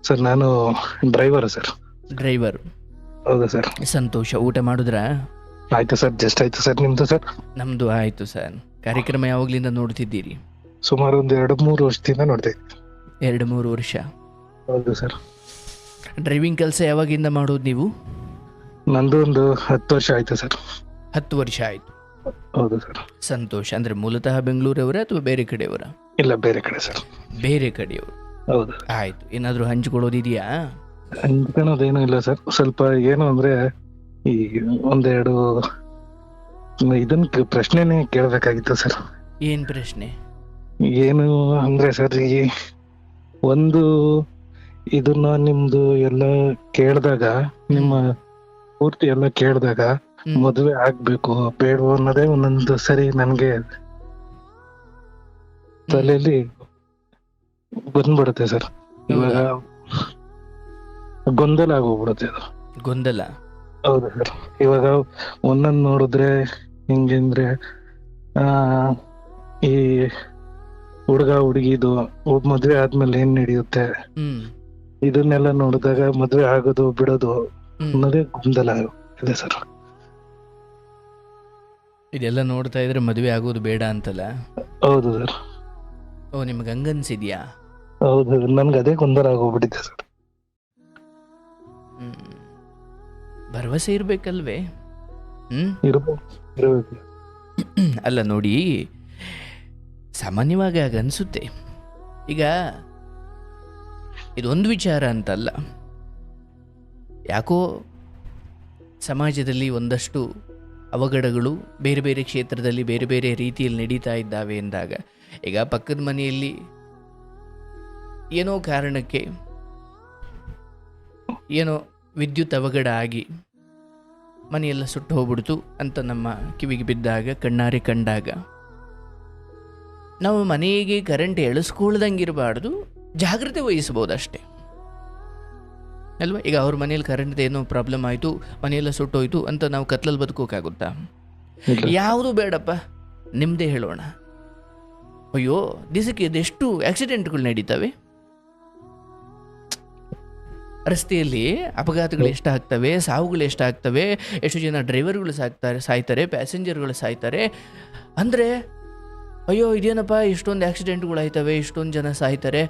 Sir ನಾನು driver sir. Driver. ಹೌದಾ sir. ಸಂತೋಷ. ಊಟ ಮಾಡಿದ್ರಾ? ಆಯ್ತು ಸರ್, ಜಸ್ಟ್ ಆಯ್ತು ಸರ್. ನಿಮ್ದು ಸರ್? ನಮ್ಮದು ಆಯಿತು ಸರ್. ಕಾರ್ಯಕ್ರಮ ಯಾವಾಗಲಿಂದ ನೋಡ್ತಿದ್ದೀರಿ? ಸುಮಾರು ಒಂದು 2-3 ವರ್ಷದಿಂದ ನೋಡ್ತಾ ಇದ್ದೀನಿ. 2-3 ವರ್ಷ. ಹೌದು ಸರ್. ಡ್ರೈವಿಂಗ್ ಕೆಲಸ ಯಾವಾಗಿಂದ ಮಾಡೋದು ನೀವು? ನಂದು ಒಂದು 10 ವರ್ಷ ಆಯ್ತು ಸರ್. 10 ವರ್ಷ ಆಯಿತು. ಹೌದು ಸರ್. ಸಂತೋಷ. ಅಂದರೆ ಮೂಲತಃ ಬೆಂಗಳೂರವರ ಅಥವಾ ಬೇರೆ ಕಡೆಯವರ? ಇಲ್ಲ, ಬೇರೆ ಕಡೆ ಸರ್. ಬೇರೆ ಕಡೆಯವರು. ಹೌದು. ಆಯಿತು. ಏನಾದರೂ ಹಂಚಿಕೊಳ್ಳೋದಿದೆಯಾ? ಹಂಚ್ಕೊಳ್ಳೋದೇನು ಇಲ್ಲ ಸರ್. ಸ್ವಲ್ಪ ಏನು ಅಂದ್ರೆ ಈ ಒಂದೆರಡು ಇದನ್ನ ಪ್ರಶ್ನೆನೇ ಕೇಳಬೇಕಾಗಿತ್ತು ಸರ್. ಏನು ಪ್ರಶ್ನೆ? ಏನು ಅಂದ್ರೆ ಸರ್, ಈ ಒಂದು ಇದನ್ನ ನಿಮ್ದು ಎಲ್ಲ ಕೇಳಿದಾಗ, ನಿಮ್ಮ ಪೂರ್ತಿ ಎಲ್ಲ ಕೇಳಿದಾಗ ಮದುವೆ ಆಗ್ಬೇಕು ಬೇಡವೋ ಅನ್ನೋದೇ ಒಂದೊಂದು ಸರಿ ನನ್ಗೆ ತಲೆಯಲ್ಲಿ ಬಂದ್ಬಿಡುತ್ತೆ ಸರ್. ಇವಾಗ ಗೊಂದಲ ಆಗೋಗ್ಬಿಡುತ್ತೆ ಅದು. ಗೊಂದಲ? ಹೌದು ಸರ್. ಇವಾಗ ಒಂದೊಂದ್ ನೋಡಿದ್ರೆ ಹಿಂಗಂದ್ರೆ ಈ ಹುಡುಗ ಹುಡುಗಿದು ಮದ್ವೆ ಆದ್ಮೇಲೆ ಏನ್ ನಡೆಯುತ್ತೆ, ಇದನ್ನೆಲ್ಲ ನೋಡಿದಾಗ ಮದ್ವೆ ಆಗೋದು ಬಿಡೋದು ಅನ್ನೋದೇ ಗೊಂದಲ ಇದೆ ಸರ್. ಇದೆಲ್ಲ ನೋಡ್ತಾ ಇದ್ರೆ ಮದುವೆ ಆಗೋದು ಬೇಡ ಅಂತಲ್ಲ? ಹೌದು ಸರ್. ಓ, ನಿಮ್ಗೆ ಹಂಗನ್ಸಿದ್ಯಾ? ಹೌದು, ನನ್ಗೆ ಅದೇ ಗೊಂದಲ ಆಗೋಗ್ಬಿಟ್ಟಿದೆ ಸರ್. ಭರವಸೆ ಇರ್ಬೇಕಲ್ವೇ? ಇರ್ಬೇಕು. ಅಲ್ಲ ನೋಡಿ, ಸಾಮಾನ್ಯವಾಗಿ ಆಗ ಅನಿಸುತ್ತೆ. ಈಗ ಇದೊಂದು ವಿಚಾರ ಅಂತಲ್ಲ, ಯಾಕೋ ಸಮಾಜದಲ್ಲಿ ಒಂದಷ್ಟು ಅವಘಡಗಳು ಬೇರೆ ಬೇರೆ ಕ್ಷೇತ್ರದಲ್ಲಿ ಬೇರೆ ಬೇರೆ ರೀತಿಯಲ್ಲಿ ನಡೀತಾ ಇದ್ದಾವೆ ಎಂದಾಗ, ಈಗ ಪಕ್ಕದ ಮನೆಯಲ್ಲಿ ಏನೋ ಕಾರಣಕ್ಕೆ ಏನೋ ವಿದ್ಯುತ್ ಅವಘಡ ಆಗಿ ಮನೆಯೆಲ್ಲ ಸುಟ್ಟು ಹೋಗ್ಬಿಡ್ತು ಅಂತ ನಮ್ಮ ಕಿವಿಗೆ ಬಿದ್ದಾಗ, ಕಣ್ಣಾರೆ ಕಂಡಾಗ, ನಾವು ಮನೆಗೆ ಕರೆಂಟ್ ಎಳಿಸ್ಕೊಳ್ದಂಗಿರಬಾರ್ದು, ಜಾಗ್ರತೆ ವಹಿಸ್ಬೋದಷ್ಟೇ ಅಲ್ವಾ? ಈಗ ಅವ್ರ ಮನೇಲಿ ಕರೆಂಟ್ ಏನೋ ಪ್ರಾಬ್ಲಮ್ ಆಯಿತು, ಮನೆಯೆಲ್ಲ ಸುಟ್ಟೋಯ್ತು ಅಂತ ನಾವು ಕತ್ಲಲ್ಲಿ ಬದುಕೋಕ್ಕಾಗುತ್ತಾ? ಯಾವುದು ಬೇಡಪ್ಪ, ನಿಮ್ಮದೇ ಹೇಳೋಣ. ಅಯ್ಯೋ, ದಿವಸಕ್ಕೆ ಇದೆಷ್ಟು ಆಕ್ಸಿಡೆಂಟ್ಗಳು ನಡೀತವೆ, ರಸ್ತೆಯಲ್ಲಿ ಅಪಘಾತಗಳು ಎಷ್ಟಾಗ್ತವೆ, ಸಾವುಗಳು ಎಷ್ಟಾಗ್ತವೆ, ಎಷ್ಟು ಜನ ಡ್ರೈವರ್ಗಳು ಸಾಯ್ತಾರೆ, ಪ್ಯಾಸೆಂಜರ್ಗಳು ಸಾಯ್ತಾರೆ. ಅಂದರೆ ಅಯ್ಯೋ ಇದೇನಪ್ಪ ಇಷ್ಟೊಂದು ಆಕ್ಸಿಡೆಂಟ್ಗಳು ಆಯ್ತವೆ, ಇಷ್ಟೊಂದು ಜನ ಸಾಯ್ತಾರೆ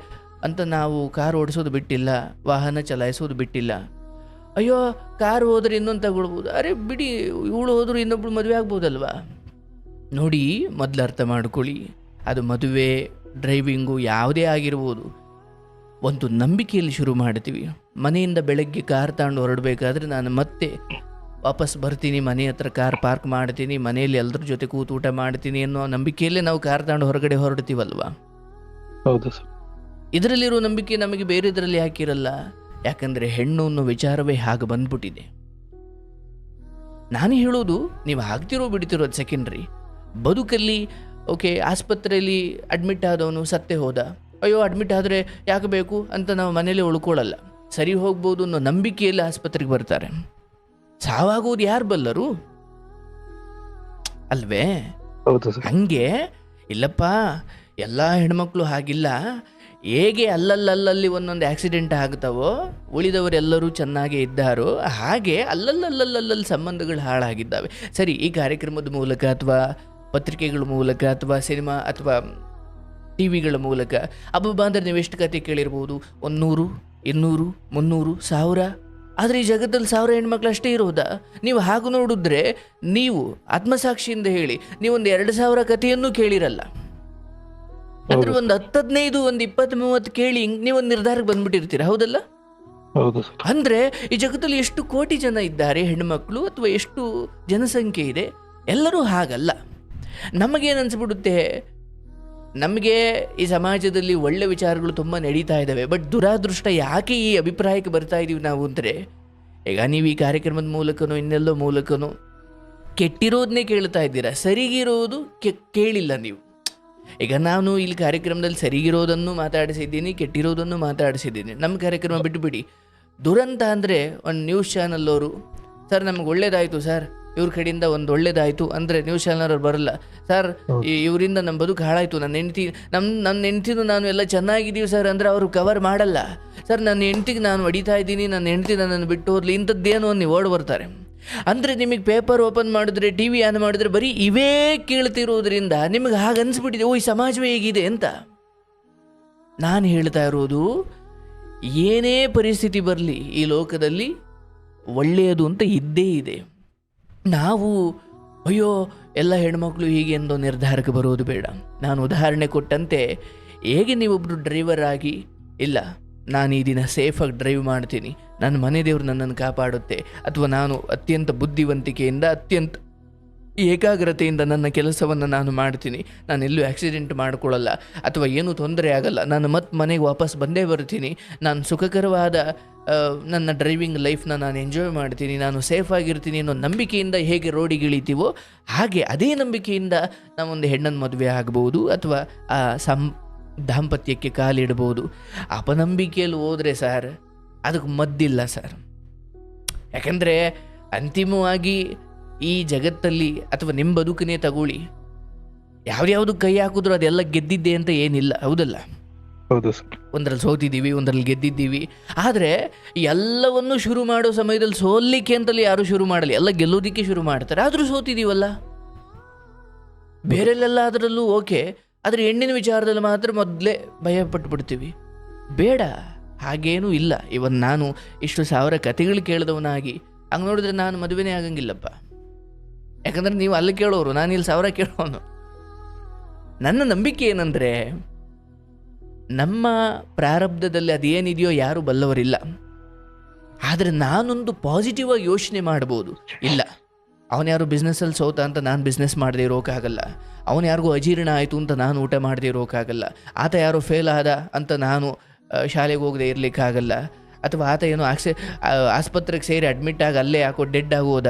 ಅಂತ ನಾವು ಕಾರ್ ಓಡಿಸೋದು ಬಿಟ್ಟಿಲ್ಲ, ವಾಹನ ಚಲಾಯಿಸೋದು ಬಿಟ್ಟಿಲ್ಲ. ಅಯ್ಯೋ ಕಾರ್ ಹೋದ್ರೆ ಇನ್ನೊಂದು ತಗೊಳ್ಬೋದು, ಅರೆ ಬಿಡಿ, ಇವಳು ಹೋದ್ರು ಇನ್ನೊಬ್ಳು ಮದುವೆ ಆಗ್ಬೋದಲ್ವಾ? ನೋಡಿ, ಮೊದಲು ಅರ್ಥ ಮಾಡ್ಕೊಳ್ಳಿ, ಅದು ಮದುವೆ, ಡ್ರೈವಿಂಗು ಯಾವುದೇ ಆಗಿರ್ಬೋದು, ಒಂದು ನಂಬಿಕೆಯಲ್ಲಿ ಶುರು ಮಾಡ್ತೀವಿ. ಮನೆಯಿಂದ ಬೆಳಗ್ಗೆ ಕಾರ್ ತಗೊಂಡು ಹೊರಡಬೇಕಾದ್ರೆ ನಾನು ಮತ್ತೆ ವಾಪಸ್ ಬರ್ತೀನಿ, ಮನೆ ಹತ್ರ ಕಾರ್ ಪಾರ್ಕ್ ಮಾಡ್ತೀನಿ, ಮನೆಯಲ್ಲಿ ಎಲ್ಲರ ಜೊತೆ ಕೂತು ಊಟ ಮಾಡ್ತೀನಿ ಅನ್ನೋ ನಂಬಿಕೆಯಲ್ಲೇ ನಾವು ಕಾರ್ ತಗೊಂಡು ಹೊರಗಡೆ ಹೊರಡ್ತೀವಲ್ವಾ? ಹೌದು ಸರ್. ಇದರಲ್ಲಿರೋ ನಂಬಿಕೆ ನಮಗೆ ಬೇರೆ ಇದರಲ್ಲಿ ಯಾಕಿರಲ್ಲ? ಯಾಕಂದರೆ ಹೆಣ್ಣು ಅನ್ನೋ ವಿಚಾರವೇ ಹಾಗೆ ಬಂದ್ಬಿಟ್ಟಿದೆ. ನಾನು ಹೇಳೋದು, ನೀವು ಆಗ್ತಿರೋ ಬಿಡ್ತಿರೋದು ಸೆಕೆಂಡ್ರಿ. ಬದುಕಲ್ಲಿ ಓಕೆ, ಆಸ್ಪತ್ರೆಯಲ್ಲಿ ಅಡ್ಮಿಟ್ ಆದವನು ಸತ್ತೇ ಹೋದ, ಅಯ್ಯೋ ಅಡ್ಮಿಟ್ ಆದರೆ ಯಾಕೆ ಬೇಕು ಅಂತ ನಾವು ಮನೇಲಿ ಉಳ್ಕೊಳ್ಳಲ್ಲ, ಸರಿ ಹೋಗ್ಬೋದು ಅನ್ನೋ ನಂಬಿಕೆಯಲ್ಲಿ ಆಸ್ಪತ್ರೆಗೆ ಬರ್ತಾರೆ. ಸಾವಾಗೋದು ಯಾರು ಬಲ್ಲರು ಅಲ್ವೇ? ಹಂಗೆ ಇಲ್ಲಪ್ಪ, ಎಲ್ಲ ಹೆಣ್ಮಕ್ಳು ಹಾಗಿಲ್ಲ, ಹೇಗೆ ಅಲ್ಲಲ್ಲಿ ಒಂದೊಂದು ಆಕ್ಸಿಡೆಂಟ್ ಆಗ್ತಾವೋ ಉಳಿದವರೆಲ್ಲರೂ ಚೆನ್ನಾಗೇ ಇದ್ದಾರೋ ಹಾಗೆ ಅಲ್ಲಲ್ಲಿ ಸಂಬಂಧಗಳು ಹಾಳಾಗಿದ್ದಾವೆ. ಸರಿ, ಈ ಕಾರ್ಯಕ್ರಮದ ಮೂಲಕ ಅಥವಾ ಪತ್ರಿಕೆಗಳ ಮೂಲಕ ಅಥವಾ ಸಿನಿಮಾ ಅಥವಾ ಟಿ ವಿಗಳ ಮೂಲಕ ಅಬ್ಬಬ್ಬ ಅಂದರೆ ನೀವು ಎಷ್ಟು ಕತೆ ಕೇಳಿರ್ಬೋದು, 100, 200, 300, 1000. ಆದರೆ ಈ ಜಗತ್ತಲ್ಲಿ 1000 ಹೆಣ್ಮಕ್ಳು ಅಷ್ಟೇ ಇರೋದಾ? ನೀವು ಹಾಗೂ ನೋಡಿದ್ರೆ, ನೀವು ಆತ್ಮಸಾಕ್ಷಿಯಿಂದ ಹೇಳಿ, ನೀವೊಂದು 2000 ಕಥೆಯನ್ನು ಕೇಳಿರಲ್ಲ. ಅಂದ್ರೆ ಒಂದು 10-15, ಒಂದು 20-30 ಕೇಳಿ ನೀವೊಂದು ನಿರ್ಧಾರಕ್ಕೆ ಬಂದ್ಬಿಟ್ಟಿರ್ತೀರ, ಹೌದಲ್ಲ? ಅಂದ್ರೆ ಈ ಜಗತ್ತಲ್ಲಿ ಎಷ್ಟು ಕೋಟಿ ಜನ ಇದ್ದಾರೆ ಹೆಣ್ಮಕ್ಳು, ಅಥವಾ ಎಷ್ಟು ಜನಸಂಖ್ಯೆ ಇದೆ, ಎಲ್ಲರೂ ಹಾಗಲ್ಲ. ನಮಗೇನು ಅನ್ಸ್ಬಿಡುತ್ತೆ, ನಮಗೆ ಈ ಸಮಾಜದಲ್ಲಿ ಒಳ್ಳೆ ವಿಚಾರಗಳು ತುಂಬ ನಡೀತಾ ಇದ್ದಾವೆ, ಬಟ್ ದುರಾದೃಷ್ಟ ಯಾಕೆ ಈ ಅಭಿಪ್ರಾಯಕ್ಕೆ ಬರ್ತಾ ಇದ್ದೀವಿ ನಾವು ಅಂದರೆ, ಈಗ ನೀವು ಈ ಕಾರ್ಯಕ್ರಮದ ಮೂಲಕನೋ ಇನ್ನೆಲ್ಲೋ ಮೂಲಕನೋ ಕೆಟ್ಟಿರೋದನ್ನೇ ಕೇಳ್ತಾ ಇದ್ದೀರಾ, ಸರಿಗಿರೋದು ಕೇಳಿಲ್ಲ ನೀವು. ಈಗ ನಾನು ಇಲ್ಲಿ ಕಾರ್ಯಕ್ರಮದಲ್ಲಿ ಸರಿಗಿರೋದನ್ನು ಮಾತಾಡಿಸಿದ್ದೀನಿ, ಕೆಟ್ಟಿರೋದನ್ನು ಮಾತಾಡಿಸಿದ್ದೀನಿ. ನಮ್ಮ ಕಾರ್ಯಕ್ರಮ ಬಿಟ್ಟುಬಿಡಿ. ದುರಂತ ಅಂದರೆ ಒಂದು ನ್ಯೂಸ್ ಚಾನಲ್ ಅವರು, ಸರ್ ನಮ್ಗೆ ಒಳ್ಳೇದಾಯಿತು ಸರ್, ಇವ್ರ ಕಡೆಯಿಂದ ಒಂದು ಒಳ್ಳೇದಾಯಿತು ಅಂದರೆ ನ್ಯೂಸ್ ಚಾನಲ್ನವ್ರು ಬರಲ್ಲ, ಸರ್ ಇವರಿಂದ ನಮ್ಮ ಬದುಕು ಹಾಳಾಯಿತು, ನನ್ನ ಹೆಂಡ್ತಿನೂ ನಾನು ಎಲ್ಲ ಚೆನ್ನಾಗಿದ್ದೀವಿ ಸರ್ ಅಂದರೆ ಅವರು ಕವರ್ ಮಾಡಲ್ಲ. ಸರ್ ನನ್ನ ಹೆಂಡ್ತಿಗೆ ನಾನು ಹೊಡಿತಾ ಇದ್ದೀನಿ, ನನ್ನ ಹೆಂಡ್ತಿ ನನ್ನನ್ನು ಬಿಟ್ಟು ಹೋದ್ಲಿ, ಇಂಥದ್ದೇನೋ ನೀವು ಓಡ್ ಬರ್ತಾರೆ. ಅಂದರೆ ನಿಮಗೆ ಪೇಪರ್ ಓಪನ್ ಮಾಡಿದ್ರೆ, ಟಿ ವಿ ಆನ್ ಮಾಡಿದ್ರೆ ಬರೀ ಇವೇ ಕೇಳ್ತಿರೋದ್ರಿಂದ ನಿಮಗೆ ಹಾಗೆ ಅನಿಸ್ಬಿಟ್ಟಿದೆ, ಈ ಸಮಾಜವೇ ಹೇಗಿದೆ ಅಂತ. ನಾನು ಹೇಳ್ತಾ ಇರೋದು, ಏನೇ ಪರಿಸ್ಥಿತಿ ಬರಲಿ ಈ ಲೋಕದಲ್ಲಿ ಒಳ್ಳೆಯದು ಅಂತ ಇದ್ದೇ ಇದೆ. ನಾವು ಅಯ್ಯೋ ಎಲ್ಲ ಹೆಣ್ಮಕ್ಳು ಹೀಗೆ ಎಂದೋ ನಿರ್ಧಾರಕ್ಕೆ ಬರೋದು ಬೇಡ. ನಾನು ಉದಾಹರಣೆ ಕೊಟ್ಟಂತೆ, ಹೇಗೆ ನೀವೊಬ್ಬರು ಡ್ರೈವರ್ ಆಗಿ, ಇಲ್ಲ ನಾನು ಈ ದಿನ ಸೇಫಾಗಿ ಡ್ರೈವ್ ಮಾಡ್ತೀನಿ, ನನ್ನ ಮನೆ ದೇವರು ನನ್ನನ್ನು ಕಾಪಾಡುತ್ತೆ, ಅಥವಾ ನಾನು ಅತ್ಯಂತ ಬುದ್ಧಿವಂತಿಕೆಯಿಂದ ಅತ್ಯಂತ ಏಕಾಗ್ರತೆಯಿಂದ ನನ್ನ ಕೆಲಸವನ್ನು ನಾನು ಮಾಡ್ತೀನಿ, ನಾನು ಎಲ್ಲೂ ಆಕ್ಸಿಡೆಂಟ್ ಮಾಡ್ಕೊಳ್ಳಲ್ಲ, ಅಥವಾ ಏನೂ ತೊಂದರೆ ಆಗಲ್ಲ, ನಾನು ಮತ್ತೆ ಮನೆಗೆ ವಾಪಸ್ ಬಂದೇ ಬರ್ತೀನಿ, ನಾನು ಸುಖಕರವಾದ ನನ್ನ ಡ್ರೈವಿಂಗ್ ಲೈಫ್ನ ನಾನು ಎಂಜಾಯ್ ಮಾಡ್ತೀನಿ, ನಾನು ಸೇಫಾಗಿರ್ತೀನಿ ಅನ್ನೋ ನಂಬಿಕೆಯಿಂದ ಹೇಗೆ ರೋಡಿಗಿಳಿತೀವೋ ಹಾಗೆ ಅದೇ ನಂಬಿಕೆಯಿಂದ ನಾವೊಂದು ಹೆಣ್ಣನ್ನು ಮದುವೆ ಆಗ್ಬೋದು, ಅಥವಾ ಆ ದಾಂಪತ್ಯಕ್ಕೆ ಕಾಲಿಡ್ಬೋದು. ಅಪನಂಬಿಕೆಯಲ್ಲಿ ಹೋದರೆ ಸರ್ ಅದಕ್ಕೆ ಮದ್ದಿಲ್ಲ ಸರ್. ಯಾಕಂದರೆ ಅಂತಿಮವಾಗಿ ಈ ಜಗತ್ತಲ್ಲಿ, ಅಥವಾ ನಿಮ್ಮ ಬದುಕನ್ನೇ ತಗೊಳ್ಳಿ, ಯಾವ್ದು ಕೈ ಹಾಕಿದ್ರು ಅದೆಲ್ಲ ಗೆದ್ದಿದ್ದೆ ಅಂತ ಏನಿಲ್ಲ, ಹೌದಲ್ಲ? ಹೌದು ಸರ್. ಒಂದರಲ್ಲಿ ಸೋತಿದ್ದೀವಿ, ಒಂದರಲ್ಲಿ ಗೆದ್ದಿದ್ದೀವಿ. ಆದರೆ ಎಲ್ಲವನ್ನು ಶುರು ಮಾಡೋ ಸಮಯದಲ್ಲಿ ಸೋಲಿಕ್ಕೆ ಅಂತಲೇ ಯಾರು ಶುರು ಮಾಡಲಿ, ಎಲ್ಲ ಗೆಲ್ಲೋದಿಕ್ಕೆ ಶುರು ಮಾಡ್ತಾರೆ. ಆದರೂ ಸೋತಿದ್ದೀವಲ್ಲ. ಬೇರೆಲ್ಲೆಲ್ಲ ಅದರಲ್ಲೂ ಓಕೆ, ಆದರೆ ಹೆಣ್ಣಿನ ವಿಚಾರದಲ್ಲಿ ಮಾತ್ರ ಮೊದಲೇ ಭಯ ಪಟ್ಟುಬಿಡ್ತೀವಿ. ಬೇಡ, ಹಾಗೇನೂ ಇಲ್ಲ. ಇವನ್ ನಾನು ಇಷ್ಟು 1000 ಕತೆಗಳು ಕೇಳಿದವನಾಗಿ ಹಂಗೆ ನೋಡಿದ್ರೆ ನಾನು ಮದುವೆನೇ ಆಗಂಗಿಲ್ಲಪ್ಪ. ಯಾಕಂದರೆ ನೀವು ಅಲ್ಲಿ ಕೇಳೋರು, ನಾನು ಇಲ್ಲಿ 1000 ಕೇಳೋನು. ನನ್ನ ನಂಬಿಕೆ ಏನಂದರೆ, ನಮ್ಮ ಪ್ರಾರಬ್ಧದಲ್ಲಿ ಅದೇನಿದೆಯೋ ಯಾರೂ ಬಲ್ಲವರಿಲ್ಲ. ಆದರೆ ನಾನೊಂದು ಪಾಸಿಟಿವ್ ಆಗಿ ಯೋಚನೆ ಮಾಡ್ಬೋದು. ಇಲ್ಲ, ಅವನು ಯಾರು ಬಿಸ್ನೆಸ್ಸಲ್ಲಿ ಸೋತ ಅಂತ ನಾನು ಬಿಸ್ನೆಸ್ ಮಾಡದೇ ಇರೋಕ್ಕಾಗಲ್ಲ, ಅವನು ಯಾರಿಗೂ ಅಜೀರ್ಣ ಆಯಿತು ಅಂತ ನಾನು ಊಟ ಮಾಡದೇ ಇರೋಕ್ಕಾಗಲ್ಲ, ಆತ ಯಾರೋ ಫೇಲ್ ಆದ ಅಂತ ನಾನು ಶಾಲೆಗೆ ಹೋಗದೆ ಇರಲಿಕ್ಕಾಗಲ್ಲ, ಅಥವಾ ಆತ ಏನೋ ಆಸ್ಪತ್ರೆಗೆ ಸೇರಿ ಅಡ್ಮಿಟ್ ಆಗಿ ಅಲ್ಲೇ ಯಾಕೋ ಡೆತ್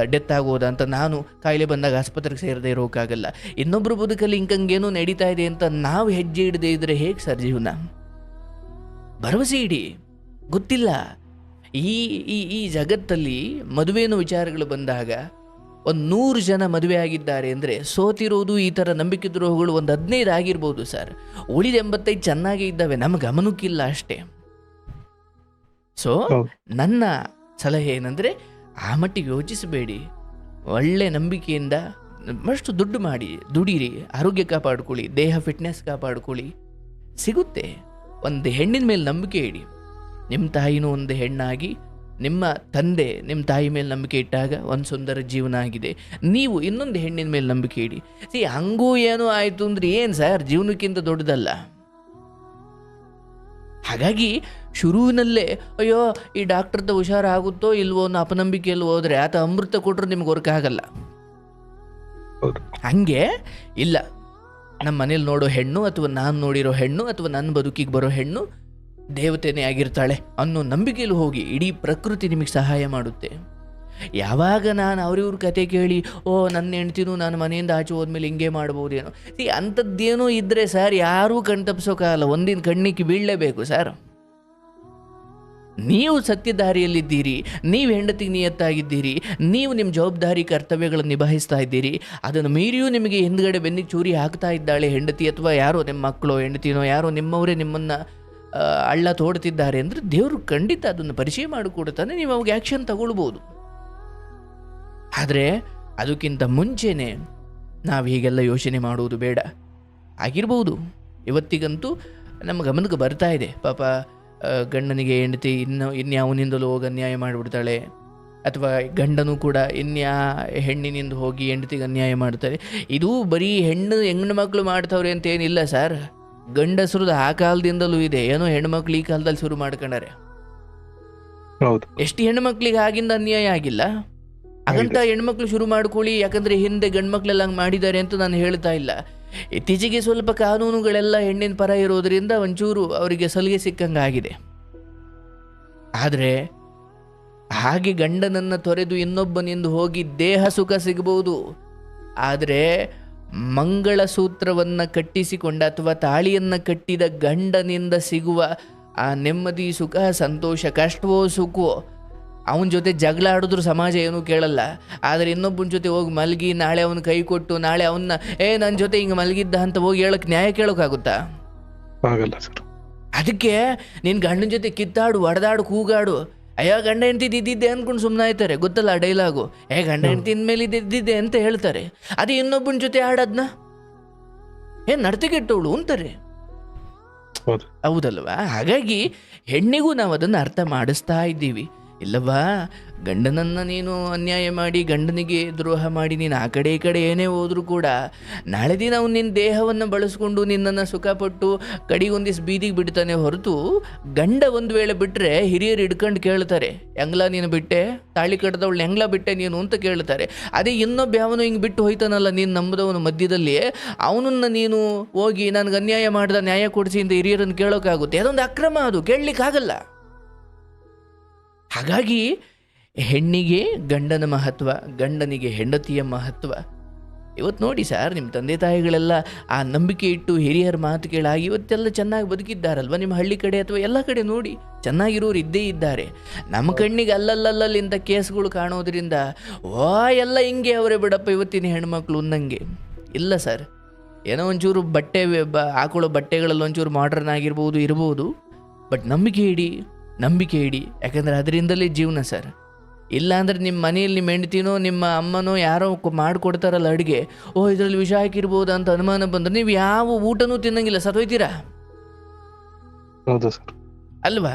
ಆಗೋದ ಅಂತ ನಾನು ಕಾಯಿಲೆ ಬಂದಾಗ ಆಸ್ಪತ್ರೆಗೆ ಸೇರದೇ ಇರೋಕ್ಕಾಗಲ್ಲ. ಇನ್ನೊಬ್ಬರು ಬದುಕಲ್ಲಿ ಹಿಂಗೇನೋ ನಡೀತಾ ಇದೆ ಅಂತ ನಾವು ಹೆಜ್ಜೆ ಇಡದೇ ಇದ್ರೆ ಹೇಗೆ ಸರ್ ಜೀವನ? ಭರವಸೆ ಇಡಿ. ಗೊತ್ತಿಲ್ಲ, ಈ ಈ ಈ ಜಗತ್ತಲ್ಲಿ ಮದುವೆನೋ ವಿಚಾರಗಳು ಬಂದಾಗ 100 ಜನ ಮದುವೆ ಆಗಿದ್ದಾರೆ ಅಂದರೆ ಸೋತಿರೋದು ಈ ಥರ ನಂಬಿಕೆ ದ್ರೋಹಗಳು 15 ಆಗಿರ್ಬೋದು ಸರ್. ಉಳಿದ 85 ಚೆನ್ನಾಗೇ ಇದ್ದಾವೆ, ನಮ್ಮ ಗಮನಕ್ಕಿಲ್ಲ ಅಷ್ಟೇ. ಸೊ ನನ್ನ ಸಲಹೆ ಏನಂದರೆ, ಆ ಮಟ್ಟಿಗೆ ಯೋಚಿಸಬೇಡಿ. ಒಳ್ಳೆ ನಂಬಿಕೆಯಿಂದ ಅಷ್ಟು ದುಡ್ಡು ಮಾಡಿ ದುಡೀರಿ, ಆರೋಗ್ಯ ಕಾಪಾಡ್ಕೊಳ್ಳಿ, ದೇಹ ಫಿಟ್ನೆಸ್ ಕಾಪಾಡ್ಕೊಳ್ಳಿ, ಸಿಗುತ್ತೆ. ಒಂದು ಹೆಣ್ಣಿನ ಮೇಲೆ ನಂಬಿಕೆ ಇಡಿ. ನಿಮ್ಮ ತಾಯಿನೂ ಒಂದು ಹೆಣ್ಣಾಗಿ, ನಿಮ್ಮ ತಂದೆ ನಿಮ್ಮ ತಾಯಿ ಮೇಲೆ ನಂಬಿಕೆ ಇಟ್ಟಾಗ ಒಂದು ಸುಂದರ ಜೀವನ ಆಗಿದೆ. ನೀವು ಇನ್ನೊಂದು ಹೆಣ್ಣಿನ ಮೇಲೆ ನಂಬಿಕೆ ಇಡಿ. ಹಂಗೂ ಏನೋ ಆಯಿತು ಅಂದರೆ ಏನು ಸರ್, ಜೀವನಕ್ಕಿಂತ ದೊಡ್ಡದಲ್ಲ. ಹಾಗಾಗಿ ಶುರುವಿನಲ್ಲೇ ಅಯ್ಯೋ ಈ ಡಾಕ್ಟರ್ದ ಹುಷಾರಾಗುತ್ತೋ ಇಲ್ವೋ ಅನ್ನೋ ಅಪನಂಬಿಕೆಯಲ್ಲಿ ಹೋದರೆ ಆತ ಅಮೃತ ಕೊಟ್ಟರು ನಿಮ್ಗೆ ಹೊರಕಾಗಲ್ಲ. ಹಂಗೆ ಇಲ್ಲ, ನಮ್ಮ ಮನೇಲಿ ನೋಡೋ ಹೆಣ್ಣು, ಅಥವಾ ನಾನು ನೋಡಿರೋ ಹೆಣ್ಣು, ಅಥವಾ ನನ್ನ ಬದುಕಿಗೆ ಬರೋ ಹೆಣ್ಣು ದೇವತೆನೇ ಆಗಿರ್ತಾಳೆ ಅನ್ನೋ ನಂಬಿಕೆಯಲ್ಲಿ ಹೋಗಿ. ಇಡೀ ಪ್ರಕೃತಿ ನಿಮಗೆ ಸಹಾಯ ಮಾಡುತ್ತೆ. ಯಾವಾಗ ನಾನು ಅವ್ರಿವ್ರ ಕತೆ ಕೇಳಿ ನನ್ನ ಹೆಂಡ್ತಿನೂ ನಾನು ಮನೆಯಿಂದ ಆಚೆ ಹೋದ್ಮೇಲೆ ಹಿಂಗೆ ಮಾಡ್ಬೋದೇನೋ, ಅಂಥದ್ದೇನೋ ಇದ್ದರೆ ಸರ್ ಯಾರೂ ಕಣ್ ತಪ್ಪಿಸೋಕ್ಕಾಗಲ್ಲ. ಒಂದಿನ ಕಣ್ಣಿಗೆ ಬೀಳಲೇಬೇಕು ಸರ್. ನೀವು ಸತ್ಯದಾರಿಯಲ್ಲಿದ್ದೀರಿ, ನೀವು ಹೆಂಡತಿಗೆ ನಿಯತ್ತಾಗಿದ್ದೀರಿ, ನೀವು ನಿಮ್ಮ ಜವಾಬ್ದಾರಿ ಕರ್ತವ್ಯಗಳನ್ನು ನಿಭಾಯಿಸ್ತಾ ಇದ್ದೀರಿ. ಅದನ್ನು ಮೀರಿಯೂ ನಿಮಗೆ ಹಿಂದ್ಗಡೆ ಬೆನ್ನಿಗೆ ಚೂರಿ ಹಾಕ್ತಾ ಇದ್ದಾಳೆ ಹೆಂಡತಿ, ಅಥವಾ ಯಾರೋ ನಿಮ್ಮ ಮಕ್ಕಳು ಹೆಂಡತಿನೋ ಯಾರೋ ನಿಮ್ಮವರೇ ನಿಮ್ಮನ್ನು ಹಳ್ಳ ತೋಡ್ತಿದ್ದಾರೆ ಅಂದರೆ ದೇವರು ಖಂಡಿತ ಅದನ್ನು ಪರಿಚಯ ಮಾಡಿಕೊಡ್ತಾನೆ. ನೀವು ಅವಾಗ ಆ್ಯಕ್ಷನ್ ತಗೊಳ್ಬೋದು. ಆದರೆ ಅದಕ್ಕಿಂತ ಮುಂಚೆನೇ ನಾವು ಹೀಗೆಲ್ಲ ಯೋಚನೆ ಮಾಡುವುದು ಬೇಡ. ಆಗಿರ್ಬೋದು, ಇವತ್ತಿಗಂತೂ ನಮ್ಮ ಗಮನಕ್ಕೆ ಬರ್ತಾ ಇದೆ, ಪಾಪ ಗಂಡನಿಗೆ ಹೆಂಡತಿ ಇನ್ಯಾವನಿಂದಲೂ ಹೋಗಿ ಅನ್ಯಾಯ ಮಾಡಿಬಿಡ್ತಾಳೆ, ಅಥವಾ ಗಂಡನೂ ಕೂಡ ಹೆಣ್ಣಿನಿಂದ ಹೋಗಿ ಹೆಂಡತಿಗೆ ಅನ್ಯಾಯ ಮಾಡ್ತಾರೆ. ಇದು ಬರೀ ಹೆಣ್ಣು ಮಕ್ಕಳು ಮಾಡ್ತವ್ರೆ ಅಂತೇನಿಲ್ಲ ಸರ್. ಗಂಡಸರು ಆ ಕಾಲದಿಂದಲೂ ಇದೆ. ಏನೋ ಹೆಣ್ಮಕ್ಳು ಈ ಕಾಲದಲ್ಲಿ ಶುರು ಮಾಡ್ಕೊಂಡಾರೆ. ಎಷ್ಟು ಹೆಣ್ಮಕ್ಳಿಗೆ ಆಗಿಂದ ಅನ್ಯಾಯ ಆಗಿಲ್ಲ, ಹಾಗಂತ ಹೆಣ್ಮಕ್ಳು ಶುರು ಮಾಡ್ಕೊಳ್ಳಿ ಯಾಕಂದ್ರೆ ಹಿಂದೆ ಗಂಡ್ಮಕ್ಳೆಲ್ಲ ಹಂಗೆ ಮಾಡಿದ್ದಾರೆ ಅಂತ ನಾನು ಹೇಳ್ತಾ ಇಲ್ಲ. ಇತ್ತೀಚೆಗೆ ಸ್ವಲ್ಪ ಕಾನೂನುಗಳೆಲ್ಲ ಹೆಣ್ಣಿನ ಪರ ಇರೋದ್ರಿಂದ ಒಂಚೂರು ಅವರಿಗೆ ಸಲಿಗೆ ಸಿಕ್ಕಂಗಾಗಿದೆ. ಆದರೆ ಹಾಗೆ ಗಂಡನನ್ನು ತೊರೆದು ಇನ್ನೊಬ್ಬನಿಂದ ಹೋಗಿ ದೇಹ ಸುಖ ಸಿಗಬಹುದು, ಆದರೆ ಮಂಗಳಸೂತ್ರವನ್ನು ಕಟ್ಟಿಸಿಕೊಂಡ ಅಥವಾ ತಾಳಿಯನ್ನು ಕಟ್ಟಿದ ಗಂಡನಿಂದ ಸಿಗುವ ಆ ನೆಮ್ಮದಿ, ಸುಖ, ಸಂತೋಷ, ಕಷ್ಟವೋ ಸುಖವೋ ಅವನ ಜೊತೆ ಜಗಳ ಆಡಿದ್ರು ಸಮಾಜ ಏನೂ ಕೇಳಲ್ಲ. ಆದರೆ ಇನ್ನೊಬ್ಬನ ಜೊತೆ ಹೋಗಿ ಮಲಗಿ ನಾಳೆ ಅವನ ಕೈ ಕೊಟ್ಟು ನಾಳೆ ಅವನ್ನ ನನ್ನ ಜೊತೆ ಹಿಂಗೆ ಮಲಗಿದ್ದ ಅಂತ ಹೋಗಿ ಹೇಳಕ್ಕೆ ನ್ಯಾಯ ಕೇಳೋಕ್ಕಾಗುತ್ತಾ? ಆಗಲ್ಲ ಸರ್. ಅದಕ್ಕೆ ನಿನ್ನ ಗಂಡನ ಜೊತೆ ಕಿತ್ತಾಡು, ಹೊಡೆದಾಡು, ಕೂಗಾಡು. ಅಯ್ಯೋ ಗಂಡ ಹೆಂಡತಿ ಇದ್ದಿದ್ದೆ ಅಂದ್ಕೊಂಡು ಸುಮ್ಮನೆ ಆಯ್ತಾರೆ. ಗೊತ್ತಲ್ಲ ಡೈಲಾಗು, ಗಂಡ ಹೆಂಡತಿ ಇನ್ಮೇಲೆ ಇದ್ದಿದ್ದೆ ಅಂತ ಹೇಳ್ತಾರೆ. ಅದೇ ಇನ್ನೊಬ್ಬನ ಜೊತೆ ಆಡೋದ್ನ ನಡತೆ ಕೆಟ್ಟವಳು ಅಂತಾರೆ, ಹೌದಲ್ವಾ? ಹಾಗಾಗಿ ಹೆಣ್ಣಿಗೂ ನಾವು ಅದನ್ನು ಅರ್ಥ ಮಾಡಿಸ್ತಾ ಇದ್ದೀವಿ. ಇಲ್ಲವಾ, ಗಂಡನನ್ನು ನೀನು ಅನ್ಯಾಯ ಮಾಡಿ ಗಂಡನಿಗೆ ದ್ರೋಹ ಮಾಡಿ ನೀನು ಆ ಕಡೆ ಈ ಕಡೆ ಏನೇ ಹೋದರೂ ಕೂಡ ನಾಳೆ ದಿನ ಅವ್ನು ನಿನ್ನ ದೇಹವನ್ನು ಬಳಸ್ಕೊಂಡು ನಿನ್ನನ್ನು ಸುಖಪಟ್ಟು ಕಡೆಗೊಂದಿಷ್ಟು ಬೀದಿಗೆ ಬಿಡ್ತಾನೆ ಹೊರತು, ಗಂಡ ಒಂದು ವೇಳೆ ಬಿಟ್ಟರೆ ಹಿರಿಯರು ಹಿಡ್ಕೊಂಡು ಕೇಳ್ತಾರೆ, ಹೆಂಗ್ಲ ನೀನು ಬಿಟ್ಟೆ, ತಾಳಿ ಕಟ್ಟದವಳು ಹೆಂಗ್ಲ ಬಿಟ್ಟೆ ನೀನು ಅಂತ ಕೇಳ್ತಾರೆ. ಅದೇ ಇನ್ನೊಬ್ಬ ಯಾವನು ಹಿಂಗೆ ಬಿಟ್ಟು ಹೋಯ್ತಾನಲ್ಲ ನೀನು ನಂಬದವನು ಮಧ್ಯದಲ್ಲಿ, ಅವನನ್ನು ನೀನು ಹೋಗಿ ನನಗೆ ಅನ್ಯಾಯ ಮಾಡ್ದ ನ್ಯಾಯ ಕೊಡಿಸಿ ಅಂತ ಹಿರಿಯರನ್ನು ಕೇಳೋಕ್ಕಾಗುತ್ತೆ? ಅದೊಂದು ಅಕ್ರಮ, ಅದು ಕೇಳಲಿಕ್ಕಾಗಲ್ಲ. ಹಾಗಾಗಿ ಹೆಣ್ಣಿಗೆ ಗಂಡನ ಮಹತ್ವ, ಗಂಡನಿಗೆ ಹೆಂಡತಿಯ ಮಹತ್ವ. ಇವತ್ತು ನೋಡಿ ಸರ್, ನಿಮ್ಮ ತಂದೆ ತಾಯಿಗಳೆಲ್ಲ ಆ ನಂಬಿಕೆ ಇಟ್ಟು ಹಿರಿಯರ ಮಾತು ಕೇಳಾಗಿ ಇವತ್ತೆಲ್ಲ ಚೆನ್ನಾಗಿ ಬದುಕಿದ್ದಾರಲ್ವ? ನಿಮ್ಮ ಹಳ್ಳಿ ಕಡೆ ಅಥವಾ ಎಲ್ಲ ಕಡೆ ನೋಡಿ ಚೆನ್ನಾಗಿರೋರು ಇದ್ದೇ ಇದ್ದಾರೆ. ನಮ್ಮ ಕಣ್ಣಿಗೆ ಅಲ್ಲಲ್ಲಲ್ಲಿ ಇಂಥ ಕೇಸ್ಗಳು ಕಾಣೋದ್ರಿಂದ ಎಲ್ಲ ಹಿಂಗೆ ಅವರೇ ಬಿಡಪ್ಪ ಇವತ್ತಿನ ಹೆಣ್ಮಕ್ಳು ಅನ್ನಂಗೆ ಇಲ್ಲ ಸರ್. ಏನೋ ಒಂಚೂರು ಬಟ್ಟೆ ಹಾಕೊಳ್ಳೋ ಬಟ್ಟೆಗಳಲ್ಲಿ ಒಂಚೂರು ಮಾಡ್ರನ್ ಆಗಿರ್ಬೋದು ಇರ್ಬೋದು, ಬಟ್ ನಂಬಿಕೆ ಇಡಿ. ಯಾಕಂದರೆ ಅದರಿಂದಲೇ ಜೀವನ ಸರ್. ಇಲ್ಲಾಂದರೆ ನಿಮ್ಮ ಮನೆಯಲ್ಲಿ ನಿಮ್ಮ ಹೆಂಡ್ತಿನೋ ನಿಮ್ಮ ಅಮ್ಮನೋ ಯಾರೋ ಮಾಡಿಕೊಡ್ತಾರಲ್ಲ ಅಡುಗೆ, ಇದರಲ್ಲಿ ವಿಷ ಹಾಕಿರ್ಬೋದು ಅಂತ ಅನುಮಾನ ಬಂದರೆ ನೀವು ಯಾವ ಊಟನೂ ತಿನ್ನಂಗಿಲ್ಲ, ಸತ್ತೋಯ್ತೀರಾ ಅಲ್ವಾ?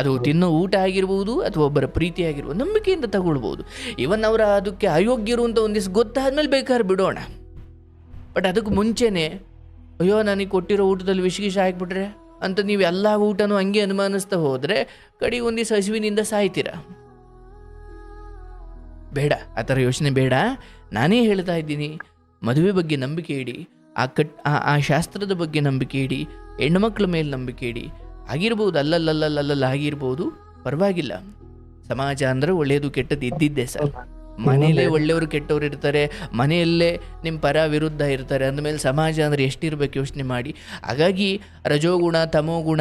ಅದು ತಿನ್ನೋ ಊಟ ಆಗಿರ್ಬೋದು ಅಥವಾ ಒಬ್ಬರ ಪ್ರೀತಿ ಆಗಿರ್ಬೋದು, ನಂಬಿಕೆಯಿಂದ ತಗೊಳ್ಬೋದು. ಇವನ್ ಅವರ ಅದಕ್ಕೆ ಅಯೋಗ್ಯರು ಅಂತ ಒಂದಿವ್ಸ ಗೊತ್ತಾದ್ಮೇಲೆ ಬೇಕಾದ್ರೆ ಬಿಡೋಣ. ಬಟ್ ಅದಕ್ಕೆ ಮುಂಚೆನೇ ಅಯ್ಯೋ ನನಗೆ ಕೊಟ್ಟಿರೋ ಊಟದಲ್ಲಿ ವಿಷ ಹಾಕಿಬಿಟ್ರೆ ಅಂತ ನೀವು ಎಲ್ಲ ಊಟನೂ ಹಂಗೆ ಅನುಮಾನಿಸ್ತಾ ಹೋದರೆ ಕಡೆಗೆ ಒಂದಿವ್ಸ ಹಸಿವಿನಿಂದ ಸಾಯ್ತೀರಾ. ಬೇಡ, ಆ ಥರ ಯೋಚನೆ ಬೇಡ. ನಾನೇ ಹೇಳ್ತಾ ಇದ್ದೀನಿ, ಮದುವೆ ಬಗ್ಗೆ ನಂಬಿಕೆ ಇಡಿ, ಆ ಶಾಸ್ತ್ರದ ಬಗ್ಗೆ ನಂಬಿಕೆ ಇಡಿ, ಹೆಣ್ಣುಮಕ್ಳ ಮೇಲೆ ನಂಬಿಕೆ ಇಡಿ. ಆಗಿರ್ಬೋದು ಅಲ್ಲಲ್ಲಲ್ಲಲ್ಲ ಆಗಿರ್ಬೋದು, ಪರವಾಗಿಲ್ಲ. ಸಮಾಜ ಅಂದರೆ ಒಳ್ಳೆಯದು ಕೆಟ್ಟದ್ದು ಇದ್ದಿದ್ದೆ ಸರ್. ಮನೆಯಲ್ಲೇ ಒಳ್ಳೆಯವರು ಕೆಟ್ಟವ್ರು ಇರ್ತಾರೆ, ಮನೆಯಲ್ಲೇ ನಿಮ್ಮ ಪರ ವಿರುದ್ಧ ಇರ್ತಾರೆ. ಅಂದಮೇಲೆ ಸಮಾಜ ಅಂದರೆ ಎಷ್ಟಿರಬೇಕು ಯೋಚನೆ ಮಾಡಿ. ಹಾಗಾಗಿ ರಜೋಗುಣ, ತಮೋಗುಣ,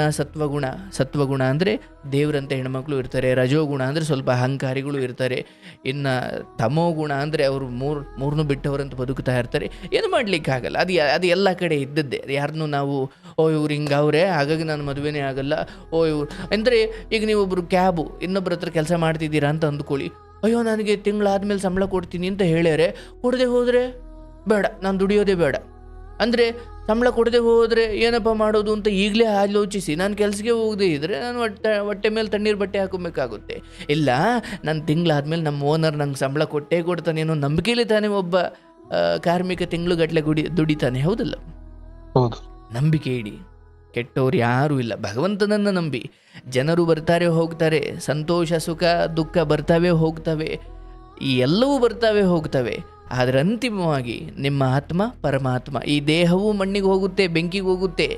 ಸತ್ವಗುಣ ಅಂದರೆ ದೇವರಂತೆ ಹೆಣ್ಮಕ್ಳು ಇರ್ತಾರೆ. ರಜೋಗುಣ ಅಂದರೆ ಸ್ವಲ್ಪ ಅಹಂಕಾರಿಗಳು ಇರ್ತಾರೆ. ಇನ್ನು ತಮೋಗುಣ ಅಂದರೆ ಅವರು ಮೂರನ್ನು ಬಿಟ್ಟವರಂತ ಬದುಕ್ತಾ ಇರ್ತಾರೆ. ಏನು ಮಾಡಲಿಕ್ಕಾಗಲ್ಲ, ಅದು ಎಲ್ಲ ಕಡೆ ಇದ್ದದ್ದೇ. ಯಾರನ್ನೂ ನಾವು ಇವ್ರು ಹಿಂಗವ್ರೆ ಹಾಗಾಗಿ ನಾನು ಮದುವೆನೇ ಆಗಲ್ಲ, ಇವ್ರು ಅಂದರೆ ಈಗ ನೀವೊಬ್ಬರು ಕ್ಯಾಬು ಇನ್ನೊಬ್ಬರ ಹತ್ರ ಕೆಲಸ ಮಾಡ್ತಿದ್ದೀರಾ ಅಂತ ಅಂದ್ಕೊಳ್ಳಿ. ಅಯ್ಯೋ ನನಗೆ ತಿಂಗಳಾದ್ಮೇಲೆ ಸಂಬಳ ಕೊಡ್ತೀನಿ ಅಂತ ಹೇಳ್ಯಾರೆ, ಕೊಡದೆ ಹೋದರೆ ಬೇಡ, ನಾನು ದುಡಿಯೋದೇ ಬೇಡ ಅಂದರೆ ಸಂಬಳ ಕೊಡದೆ ಹೋದರೆ ಏನಪ್ಪ ಮಾಡೋದು ಅಂತ ಈಗಲೇ ಆಲೋಚಿಸಿ ನಾನು ಕೆಲಸಕ್ಕೆ ಹೋಗದೆ ಇದ್ದರೆ ನಾನು ಹೊಟ್ಟೆ ಮೇಲೆ ತಣ್ಣೀರು ಬಟ್ಟೆ ಹಾಕೋಬೇಕಾಗುತ್ತೆ. ಇಲ್ಲ, ನಾನು ತಿಂಗಳಾದ್ಮೇಲೆ ನಮ್ಮ ಓನರ್ ನಂಗೆ ಸಂಬಳ ಕೊಟ್ಟೇ ಕೊಡ್ತಾನೆ ಅನ್ನೋ ನಂಬಿಕೆಯಲ್ಲಿ ತಾನೇ ಒಬ್ಬ ಕಾರ್ಮಿಕ ತಿಂಗಳುಗಟ್ಟಲೆ ದುಡಿತಾನೆ, ಹೌದಲ್ಲ? ನಂಬಿಕೆ ಇಡಿ. ಕೆಟ್ಟವ್ರು ಯಾರೂ ಇಲ್ಲ, ಭಗವಂತನನ್ನು ನಂಬಿ. ಜನರು ಬರ್ತಾರೆ ಹೋಗ್ತಾರೆ, ಸಂತೋಷ ಸುಖ ದುಃಖ ಬರ್ತಾವೆ ಹೋಗ್ತವೆ, ಈ ಎಲ್ಲವೂ ಬರ್ತಾವೆ ಹೋಗ್ತವೆ. ಆದರೆ ಅಂತಿಮವಾಗಿ ನಿಮ್ಮ ಆತ್ಮ ಪರಮಾತ್ಮ. ಈ ದೇಹವು ಮಣ್ಣಿಗೆ ಹೋಗುತ್ತೆ, ಬೆಂಕಿಗೆ ಹೋಗುತ್ತೆ,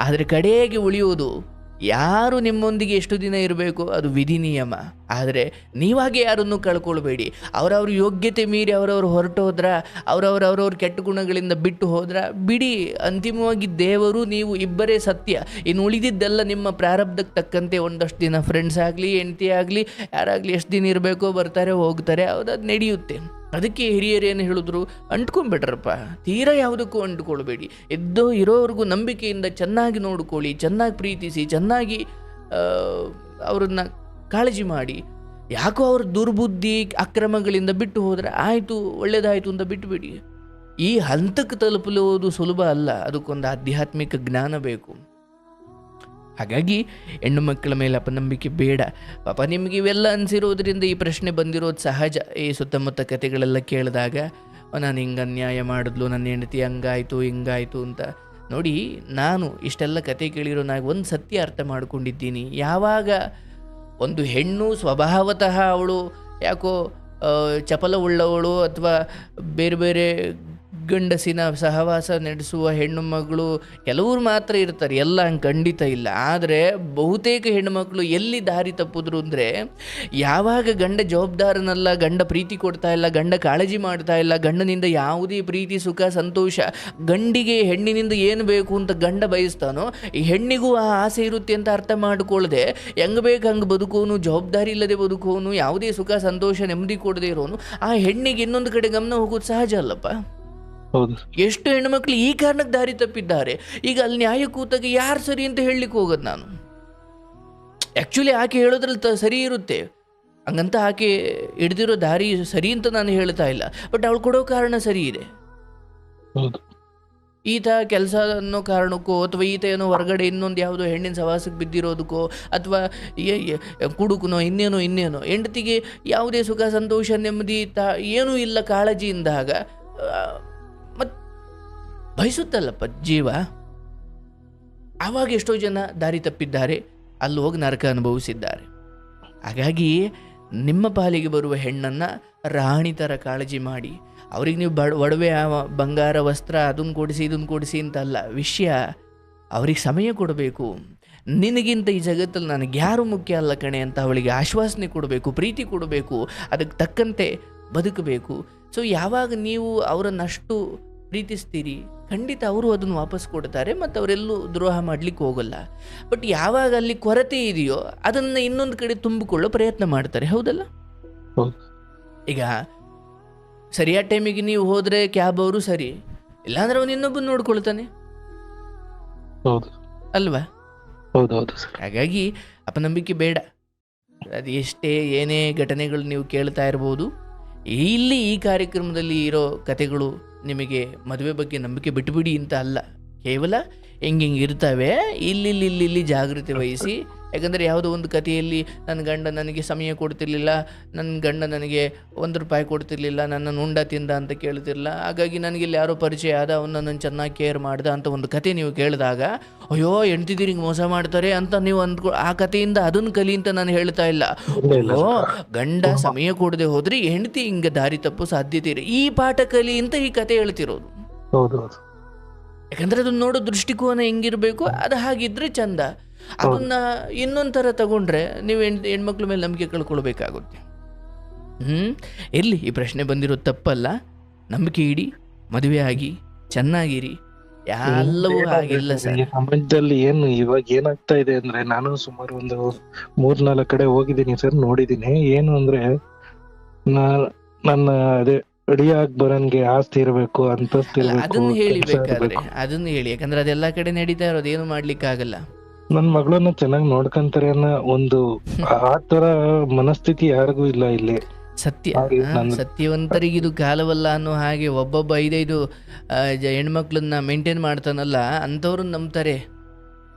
ಆದರೆ ಕಡೆಗೆ ಉಳಿಯುವುದು ಯಾರು ನಿಮ್ಮೊಂದಿಗೆ ಎಷ್ಟು ದಿನ ಇರಬೇಕು ಅದು ವಿಧಿ ನಿಯಮ. ಆದರೆ ನೀವಾಗೆ ಯಾರನ್ನು ಕಳ್ಕೊಳ್ಬೇಡಿ. ಅವರವ್ರ ಯೋಗ್ಯತೆ ಮೀರಿ ಅವರವ್ರು ಹೊರಟೋದ್ರ, ಅವರವ್ರ ಕೆಟ್ಟ ಗುಣಗಳಿಂದ ಬಿಟ್ಟು ಹೋದ್ರ ಬಿಡಿ. ಅಂತಿಮವಾಗಿ ದೇವರು ನೀವು ಇಬ್ಬರೇ ಸತ್ಯ. ಇನ್ನು ಉಳಿದಿದ್ದೆಲ್ಲ ನಿಮ್ಮ ಪ್ರಾರಬ್ಧಕ್ಕೆ ತಕ್ಕಂತೆ ಒಂದಷ್ಟು ದಿನ ಫ್ರೆಂಡ್ಸ್ ಆಗಲಿ ಹೆಂಡತಿ ಆಗಲಿ ಯಾರಾಗಲಿ ಎಷ್ಟು ದಿನ ಇರಬೇಕೋ ಬರ್ತಾರೆ ಹೋಗ್ತಾರೆ, ಅದು ನಡೆಯುತ್ತೆ. ಅದಕ್ಕೆ ಹಿರಿಯರೇನು ಹೇಳಿದ್ರು, ಅಂಟ್ಕೊಂಡ್ಬಿಟ್ರಪ್ಪ, ತೀರಾ ಯಾವುದಕ್ಕೂ ಅಂಟ್ಕೊಳ್ಬೇಡಿ. ಇರೋವರೆಗೂ ನಂಬಿಕೆಯಿಂದ ಚೆನ್ನಾಗಿ ನೋಡ್ಕೊಳ್ಳಿ, ಚೆನ್ನಾಗಿ ಪ್ರೀತಿಸಿ, ಚೆನ್ನಾಗಿ ಅವ್ರನ್ನ ಕಾಳಜಿ ಮಾಡಿ. ಯಾಕೋ ಅವ್ರ ದುರ್ಬುದ್ಧಿ ಅಕ್ರಮಗಳಿಂದ ಬಿಟ್ಟು ಹೋದರೆ ಆಯಿತು ಒಳ್ಳೇದಾಯಿತು ಅಂತ ಬಿಟ್ಟುಬಿಡಿ. ಈ ಹಂತಕ್ಕೆ ತಲುಪಲುವುದು ಸುಲಭ ಅಲ್ಲ, ಅದಕ್ಕೊಂದು ಆಧ್ಯಾತ್ಮಿಕ ಜ್ಞಾನ ಬೇಕು. ಹಾಗಾಗಿ ಹೆಣ್ಣು ಮಕ್ಕಳ ಮೇಲೆ ಅಪನಂಬಿಕೆ ಬೇಡ. ಪಾಪ ನಿಮಗೆ ಇವೆಲ್ಲ ಅನಿಸಿರೋದ್ರಿಂದ ಈ ಪ್ರಶ್ನೆ ಬಂದಿರೋದು ಸಹಜ. ಈ ಸುತ್ತಮುತ್ತ ಕತೆಗಳೆಲ್ಲ ಕೇಳಿದಾಗ ನಾನು ಹಿಂಗೆ ಅನ್ಯಾಯ ಮಾಡಿದ್ಲು, ನನ್ನ ಹೆಂಡತಿ ಹಂಗಾಯಿತು ಹಿಂಗಾಯಿತು ಅಂತ. ನೋಡಿ, ನಾನು ಇಷ್ಟೆಲ್ಲ ಕತೆ ಕೇಳಿರೋನಾಗ ಒಂದು ಸತ್ಯ ಅರ್ಥ ಮಾಡ್ಕೊಂಡಿದ್ದೀನಿ. ಯಾವಾಗ ಒಂದು ಹೆಣ್ಣು ಸ್ವಭಾವತಃ ಅವಳು ಯಾಕೋ ಚಪಲ ಉಳ್ಳವಳು ಅಥವಾ ಬೇರೆ ಬೇರೆ ಗಂಡಸಿನ ಸಹವಾಸ ನಡೆಸುವ ಹೆಣ್ಣು ಮಗಳು ಕೆಲವರು ಮಾತ್ರ ಇರ್ತಾರೆ, ಎಲ್ಲ ಹಂಗೆ ಖಂಡಿತ ಇಲ್ಲ. ಆದರೆ ಬಹುತೇಕ ಹೆಣ್ಣುಮಕ್ಕಳು ಎಲ್ಲಿ ದಾರಿ ತಪ್ಪಿದ್ರು ಅಂದರೆ, ಯಾವಾಗ ಗಂಡ ಜವಾಬ್ದಾರನಲ್ಲ, ಗಂಡ ಪ್ರೀತಿ ಕೊಡ್ತಾ ಇಲ್ಲ, ಗಂಡ ಕಾಳಜಿ ಮಾಡ್ತಾ ಇಲ್ಲ, ಗಂಡನಿಂದ ಯಾವುದೇ ಪ್ರೀತಿ ಸುಖ ಸಂತೋಷ, ಗಂಡಿಗೆ ಹೆಣ್ಣಿನಿಂದ ಏನು ಬೇಕು ಅಂತ ಗಂಡ ಬಯಸ್ತಾನೋ, ಈ ಹೆಣ್ಣಿಗೂ ಆ ಆಸೆ ಇರುತ್ತೆ ಅಂತ ಅರ್ಥ ಮಾಡಿಕೊಳ್ಳದೆ ಹೆಂಗೆ ಬೇಕು ಹಂಗೆ ಬದುಕೋನು, ಜವಾಬ್ದಾರಿ ಇಲ್ಲದೆ ಬದುಕೋನು, ಯಾವುದೇ ಸುಖ ಸಂತೋಷ ನೆಮ್ಮದಿ ಕೊಡದೇ ಇರೋನು, ಆ ಹೆಣ್ಣಿಗೆ ಇನ್ನೊಂದು ಕಡೆ ಗಮನ ಹೋಗೋದು ಸಹಜ ಅಲ್ಲಪ್ಪ. ಎಷ್ಟು ಹೆಣ್ಮಕ್ಳು ಈ ಕಾರಣಕ್ಕೆ ದಾರಿ ತಪ್ಪಿದ್ದಾರೆ. ಈಗ ಅಲ್ಲಿ ನ್ಯಾಯ ಕೂತಾಗ ಯಾರು ಸರಿ ಅಂತ ಹೇಳಲಿಕ್ಕೆ ಹೋಗೋದು ನಾನು. ಆ್ಯಕ್ಚುಲಿ ಆಕೆ ಹೇಳೋದ್ರಲ್ಲಿ ಸರಿ ಇರುತ್ತೆ, ಹಂಗಂತ ಆಕೆ ಹಿಡ್ದಿರೋ ದಾರಿ ಸರಿ ಅಂತ ನಾನು ಹೇಳ್ತಾ ಇಲ್ಲ, ಬಟ್ ಅವಳು ಕೊಡೋ ಕಾರಣ ಸರಿ ಇದೆ. ಈತ ಕೆಲಸ ಅನ್ನೋ ಕಾರಣಕ್ಕೋ, ಅಥವಾ ಈತ ಏನೋ ಹೊರಗಡೆ ಇನ್ನೊಂದು ಯಾವುದೋ ಹೆಣ್ಣಿನ ಸವಾಸಕ್ಕೆ ಬಿದ್ದಿರೋದಕ್ಕೋ, ಅಥವಾ ಕುಡುಕನೋ ಇನ್ನೇನೋ ಹೆಂಡತಿಗೆ ಯಾವುದೇ ಸುಖ ಸಂತೋಷ ನೆಮ್ಮದಿ ಏನೂ ಇಲ್ಲ ಕಾಳಜಿಯಿಂದಾಗ ಮತ್ತು ಬಯಸುತ್ತಲ್ಲಪ್ಪ ಜೀವ. ಆವಾಗ ಎಷ್ಟೋ ಜನ ದಾರಿ ತಪ್ಪಿದ್ದಾರೆ, ಅಲ್ಲಿ ಹೋಗಿ ನರಕ ಅನುಭವಿಸಿದ್ದಾರೆ. ಹಾಗಾಗಿ ನಿಮ್ಮ ಪಾಲಿಗೆ ಬರುವ ಹೆಣ್ಣನ್ನು ರಾಣಿ ಥರ ಕಾಳಜಿ ಮಾಡಿ, ಅವ್ರಿಗೆ ನೀವು ಒಡವೆ ಬಂಗಾರ ವಸ್ತ್ರ ಅದನ್ನು ಕೊಡಿಸಿ ಇದನ್ನು ಕೊಡಿಸಿ ಅಂತಲ್ಲ ವಿಷಯ. ಅವ್ರಿಗೆ ಸಮಯ ಕೊಡಬೇಕು. ನಿನಗಿಂತ ಈ ಜಗತ್ತಲ್ಲಿ ನನಗೆ ಯಾರು ಮುಖ್ಯ ಅಲ್ಲ ಕಣೆ ಅಂತ ಅವಳಿಗೆ ಆಶ್ವಾಸನೆ ಕೊಡಬೇಕು, ಪ್ರೀತಿ ಕೊಡಬೇಕು, ಅದಕ್ಕೆ ತಕ್ಕಂತೆ ಬದುಕಬೇಕು. ಸೊ ಯಾವಾಗ ನೀವು ಅವರನ್ನಷ್ಟು ಪ್ರೀತಿಸ್ತೀರಿ, ಖಂಡಿತ ಅವರು ಅದನ್ನು ವಾಪಸ್ ಕೊಡ್ತಾರೆ ಮತ್ತು ಅವರೆಲ್ಲೂ ದ್ರೋಹ ಮಾಡಲಿಕ್ಕೆ ಹೋಗಲ್ಲ. ಬಟ್ ಯಾವಾಗ ಅಲ್ಲಿ ಕೊರತೆ ಇದೆಯೋ ಅದನ್ನು ಇನ್ನೊಂದು ಕಡೆ ತುಂಬಿಕೊಳ್ಳೋ ಪ್ರಯತ್ನ ಮಾಡ್ತಾರೆ, ಹೌದಲ್ಲ? ಈಗ ಸರಿಯಾದ ಟೈಮಿಗೆ ನೀವು ಹೋದರೆ ಕ್ಯಾಬ್ ಅವರು ಸರಿ, ಇಲ್ಲಾಂದ್ರೆ ಅವನು ಇನ್ನೊಬ್ಬನ ನೋಡ್ಕೊಳ್ತಾನೆ ಅಲ್ವಾ? ಹಾಗಾಗಿ ಅಪನಂಬಿಕೆ ಬೇಡ. ಅದು ಎಷ್ಟೇ ಏನೇ ಘಟನೆಗಳು ನೀವು ಕೇಳ್ತಾ ಇರ್ಬೋದು, ಇಲ್ಲಿ ಈ ಕಾರ್ಯಕ್ರಮದಲ್ಲಿ ಇರೋ ಕಥೆಗಳು ನಿಮಗೆ ಮದುವೆ ಬಗ್ಗೆ ನಂಬಿಕೆ ಬಿಟ್ಟುಬಿಡಿ ಅಂತ ಅಲ್ಲ, ಕೇವಲ ಹೆಂಗೆ ಇರ್ತವೆ ಇಲ್ಲಿ ಜಾಗೃತಿ ವಹಿಸಿ. ಯಾಕಂದರೆ ಯಾವುದೋ ಒಂದು ಕಥೆಯಲ್ಲಿ ನನ್ನ ಗಂಡ ನನಗೆ ಸಮಯ ಕೊಡ್ತಿರ್ಲಿಲ್ಲ, ನನ್ನ ಗಂಡ ನನಗೆ ₹1 ಕೊಡ್ತಿರ್ಲಿಲ್ಲ, ನನ್ನನ್ನು ಉಂಡ ತಿಂದ ಅಂತ ಕೇಳ್ತಿರಲಿಲ್ಲ, ಹಾಗಾಗಿ ನನಗಿಲ್ಲಿ ಯಾರೋ ಪರಿಚಯ ಆದ, ಅವನು ನನ್ನನ್ನು ಚೆನ್ನಾಗಿ ಕೇರ್ ಮಾಡ್ದ ಅಂತ ಒಂದು ಕತೆ ನೀವು ಕೇಳಿದಾಗ, ಅಯ್ಯೋ ಹೆಂಡ್ತಿದ್ದೀರಿ ಹಿಂಗೆ ಮೋಸ ಮಾಡ್ತಾರೆ ಅಂತ ನೀವು ಆ ಕಥೆಯಿಂದ ಅದನ್ನು ಕಲಿ ಅಂತ ನಾನು ಹೇಳ್ತಾ ಇಲ್ಲ. ಓ ಗಂಡ ಸಮಯ ಕೊಡದೆ ಹೋದ್ರೆ ಹೆಂಡತಿ ಹಿಂಗೆ ದಾರಿ ತಪ್ಪು ಸಾಧ್ಯತೆ ಇದೆ, ಈ ಪಾಠ ಕಲಿ ಅಂತ ಈ ಕತೆ ಹೇಳ್ತಿರೋದು. ಯಾಕಂದರೆ ಅದನ್ನ ನೋಡೋ ದೃಷ್ಟಿಕೋನ ಹೆಂಗಿರಬೇಕು, ಅದು ಹಾಗಿದ್ರೆ ಚಂದ. ಅದನ್ನ ಇನ್ನೊಂದು ಥರ ತಗೊಂಡ್ರೆ ನೀವು ಹೆಣ್ಮಕ್ಳ ಮೇಲೆ ನಂಬಿಕೆ ಕಳ್ಕೊಳ್ಬೇಕಾಗುತ್ತೆ. ಇರಲಿ, ಈ ಪ್ರಶ್ನೆ ಬಂದಿರೋದು ತಪ್ಪಲ್ಲ. ನಂಬಿಕೆ ಇಡಿ, ಮದುವೆ ಆಗಿ ಚೆನ್ನಾಗಿರಿ, ಎಲ್ಲವೂ ಆಗಿಲ್ಲ ಸರ್. ಸಮಾಜದಲ್ಲಿ ಏನು ಇವಾಗ ಏನಾಗ್ತಾ ಇದೆ ಅಂದ್ರೆ, ನಾನು ಸುಮಾರು ಒಂದು 3-4 ಕಡೆ ಹೋಗಿದ್ದೀನಿ ಸರ್, ನೋಡಿದೀನಿ. ಏನು ಅಂದ್ರೆ ನನ್ನ ಅದೇ ಅಡಿಯಾಗ್ ಬರನ್ಗೆ ಆಸ್ತಿ ಇರಬೇಕು, ಅಂತಸ್ತು ಇರಬೇಕು, ಅದನ್ನ ಹೇಳಿ ಬೇಕಾದ್ರೆ ಅದನ್ನ ಹೇಳಿ. ಯಾಕಂದ್ರೆ ಅದೆಲ್ಲಾ ಕಡೆ ನಡೀತಾ ಇರೋದು, ಏನು ಮಾಡ್ಲಿಕ್ಕೆ ಆಗಲ್ಲ. ನನ್ ಮಗಳನ್ನ ಚೆನ್ನಾಗಿ ನೋಡ್ಕಂತಾರೆ ಅನ್ನೋ ಒಂದು ಆ ತರ ಮನಸ್ಥಿತಿ ಯಾರಿಗೂ ಇಲ್ಲ ಇಲ್ಲಿ. ಸತ್ಯವಂತರಿಗೆ ಇದು ಕಾಲವಲ್ಲ ಅನ್ನೋ ಹಾಗೆ ಒಬ್ಬೊಬ್ಬ 5 ಹೆಣ್ಮಕ್ಳನ್ನ ಮೇಂಟೈನ್ ಮಾಡ್ತಾನಲ್ಲ, ಅಂಥವ್ರನ್ನ ನಂಬ್ತಾರೆ.